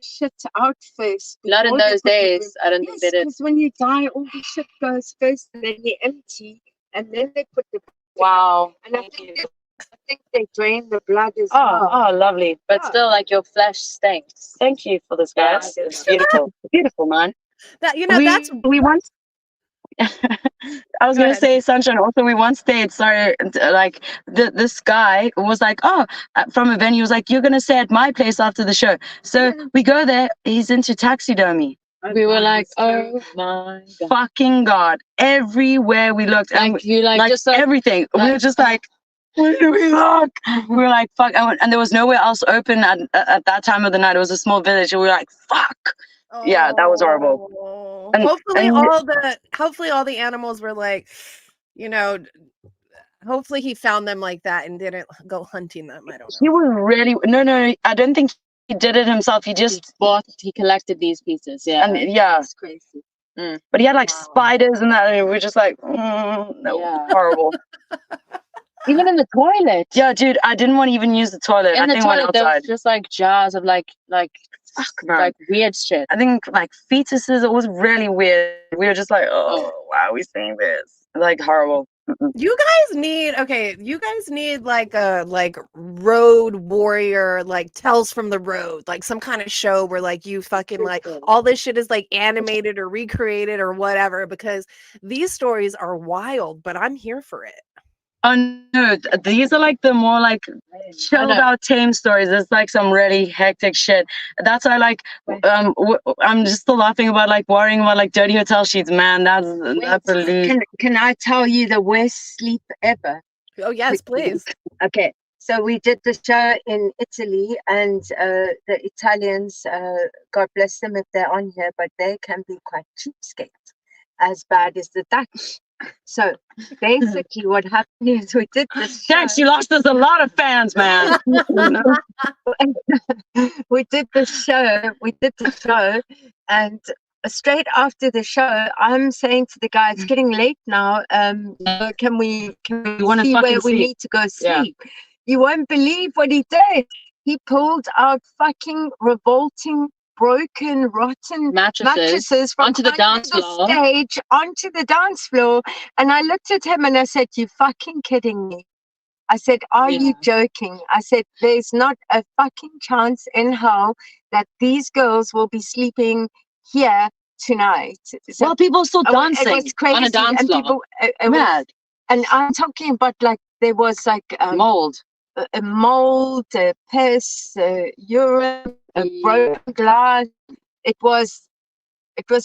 Shit out first. Not in those days. I don't think they did. Because when you die, all the shit goes first, and then you empty, and then they put the. Wow. And I think think they drain the blood as Oh, well. oh, lovely. But Yeah. still, like, your flesh stinks. Thank you for this, Yeah, guys. It's beautiful. Beautiful, man. That that's We once I was Go gonna ahead. say, Sunshine. Also, we once stayed. Sorry, like this guy was like, "Oh, from a venue." He was like, "You're gonna stay at my place after the show." So we go there. He's into taxidermy. We were like, oh my god. Fucking god! Everywhere we looked, and Like, you like just like, everything. We were just like, where do we look? We were like, fuck, and there was nowhere else open at that time of the night. It was a small village, and we were like, fuck. Yeah, that was horrible. Oh. And- hopefully and- all the animals were like, you know, hopefully he found them like that and didn't go hunting them. I don't He know. was really no. I don't think he did it himself. He just he collected these pieces. Yeah. and yeah, That's crazy. but he had like Wow. spiders and that, and we were just like, no, Yeah. horrible. Even in the toilet. Yeah, dude, I didn't want to even use the toilet. In I the think I went toilet, there outside. was just like jars of like Fuck, man. like weird shit. I think like fetuses. It was really weird. We were just like, oh, why are we saying this? Like horrible. You guys need like a road warrior, like Tales from the Road, like some kind of show where like you fucking like all this shit is like animated or recreated or whatever, because these stories are wild, but I'm here for it. Oh no, these are like the more like chilled out tame stories. It's like some really hectic shit. That's why like I'm just still laughing about like worrying about like dirty hotel sheets, man. That's really. Can I tell you the worst sleep ever? Oh yes, please. Okay, so we did the show in Italy, and the Italians, God bless them if they're on here, but they can be quite cheapskate, as bad as the Dutch. So basically, what happened is we did this show. Thanks, you lost us a lot of fans, man. We did the show, and straight after the show, I'm saying to the guy, "It's getting late now. Can we wanna see fucking where we sleep?" need to go Yeah. sleep?" You won't believe what he did. He pulled out fucking revolting, broken, rotten mattresses from onto the dance floor. stage onto the dance floor, and I looked at him and I said, "You fucking kidding me?" I said, "Are you joking?" I said, "There's not a fucking chance in hell that these girls will be sleeping here tonight." So Well, people still dancing it was crazy. on a dance and floor. people, mad. and I'm talking about like there was like Mold. a mold, a piss, urine, a broken glass. It was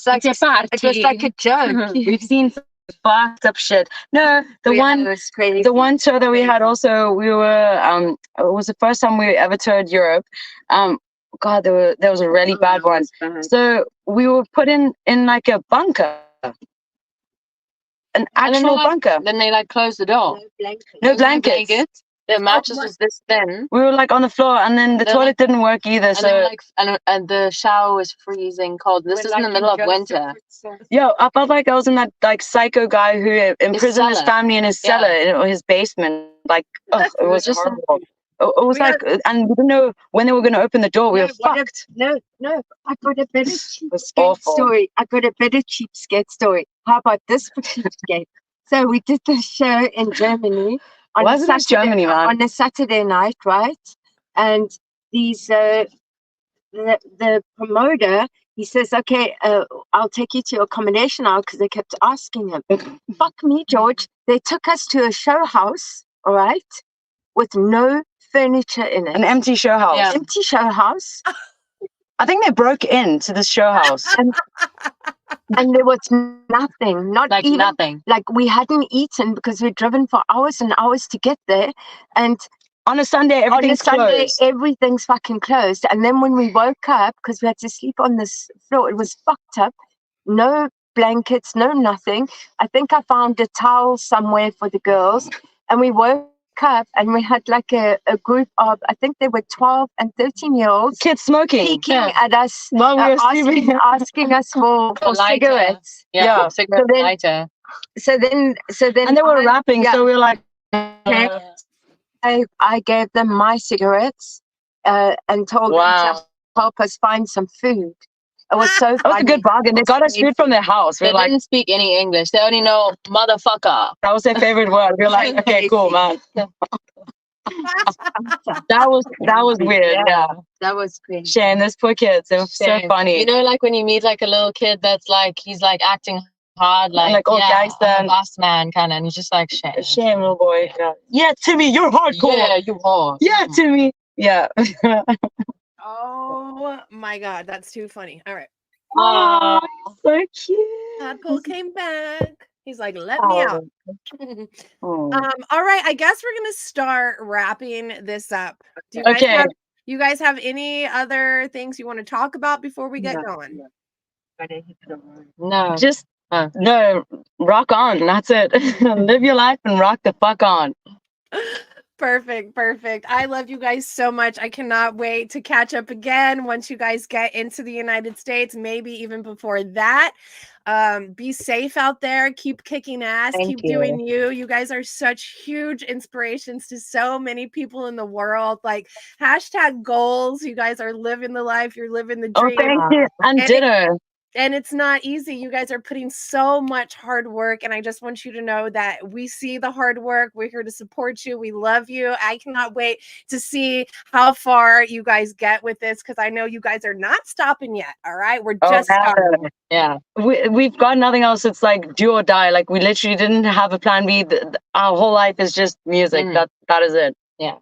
like It's a party. it was like a joke. We've seen some fucked up shit. No, the It one was crazy. the one tour that we had also, we were it was the first time we ever toured Europe. God, there was a really bad one. So we were put in like a bunker, an actual bunker. Then they like closed the door. No blanket. No blankets. The mattress was this thin. We were like on the floor, and then the They're toilet like- didn't work either. And So then, like, and the shower was freezing cold. This is in the middle of winter. yo, I felt like I was in that like psycho guy who imprisoned his cellar. family in his cellar or his basement. Like, it was just horrible. It was like, and we didn't know when they were going to open the door. We were fucked. No, I got a better was cheapskate awful. story. I got a better cheapskate story. How about this for cheapskate? So we did the show in Germany on Why a is it always Germany, man? on a Saturday night, right? And these the promoter, he says, "Okay, I'll take you to your accommodation now," because they kept asking him. Fuck me, George. They took us to a show house, all right, with no furniture in it. An empty show house. Yeah. Empty show house. I think they broke into this show house. And there was nothing, not Like even nothing. like we hadn't eaten because we'd driven for hours and hours to get there. And On a Sunday, on a everything's Sunday, closed. everything's fucking closed. And then when we woke up, because we had to sleep on this floor, it was fucked up. No blankets, no nothing. I think I found a towel somewhere for the girls. And we woke up and we had like a group of, I think there were 12 and 13-year-olds Kids smoking. peeking at us, While we were sleeping. asking us for lighter. cigarettes. Yeah. Cigarette So then- lighter. So then And they were rapping, yeah. so we were like, I gave them my cigarettes and told them wow. to help us find some food. It was so That was a funny. good bargain. They got us food from their house. We They were like, didn't speak any English. They only know motherfucker. that was their favorite word. We were like, okay, cool, man. That was weird. Yeah. That was crazy. Shame, those poor kids. They're so Shame. funny. You know, like when you meet like a little kid that's like he's like acting hard, like all yeah, gangster I'm and a boss man kind of, and he's just like shame. shame, little boy. Yeah, Timmy, you're hardcore. Yeah, you hard. Yeah, Timmy. Yeah. Oh my God, that's too funny. All right. Oh, so cute. Tadpole came back. He's like, let me out. Oh. All right, I guess we're gonna start wrapping this up. Do you guys have any other things you want to talk about before we get going? No. Just no, rock on. That's it. Live your life and rock the fuck on. Perfect. I love you guys so much. I cannot wait to catch up again once you guys get into the United States, maybe even before that. Be safe out there. Keep kicking ass. Keep doing you. You guys are such huge inspirations to so many people in the world. Like #goals. You guys are living the life. You're living the dream. Oh, thank you. And ditto. And it's not easy. You guys are putting so much hard work. And I just want you to know that we see the hard work. We're here to support you. We love you. I cannot wait to see how far you guys get with this because I know you guys are not stopping yet. All right. We're just starting. Yeah. We've got nothing else. It's like do or die. Like we literally didn't have a plan B. Our whole life is just music. That is it. Yeah.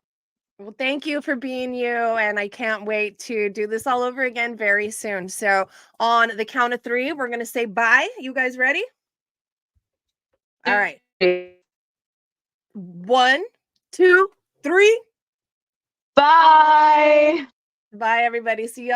Well, thank you for being you, and I can't wait to do this all over again very soon. So on the count of 3, we're going to say bye. You guys ready? All right. 1, 2, 3. Bye. Bye, everybody. See you.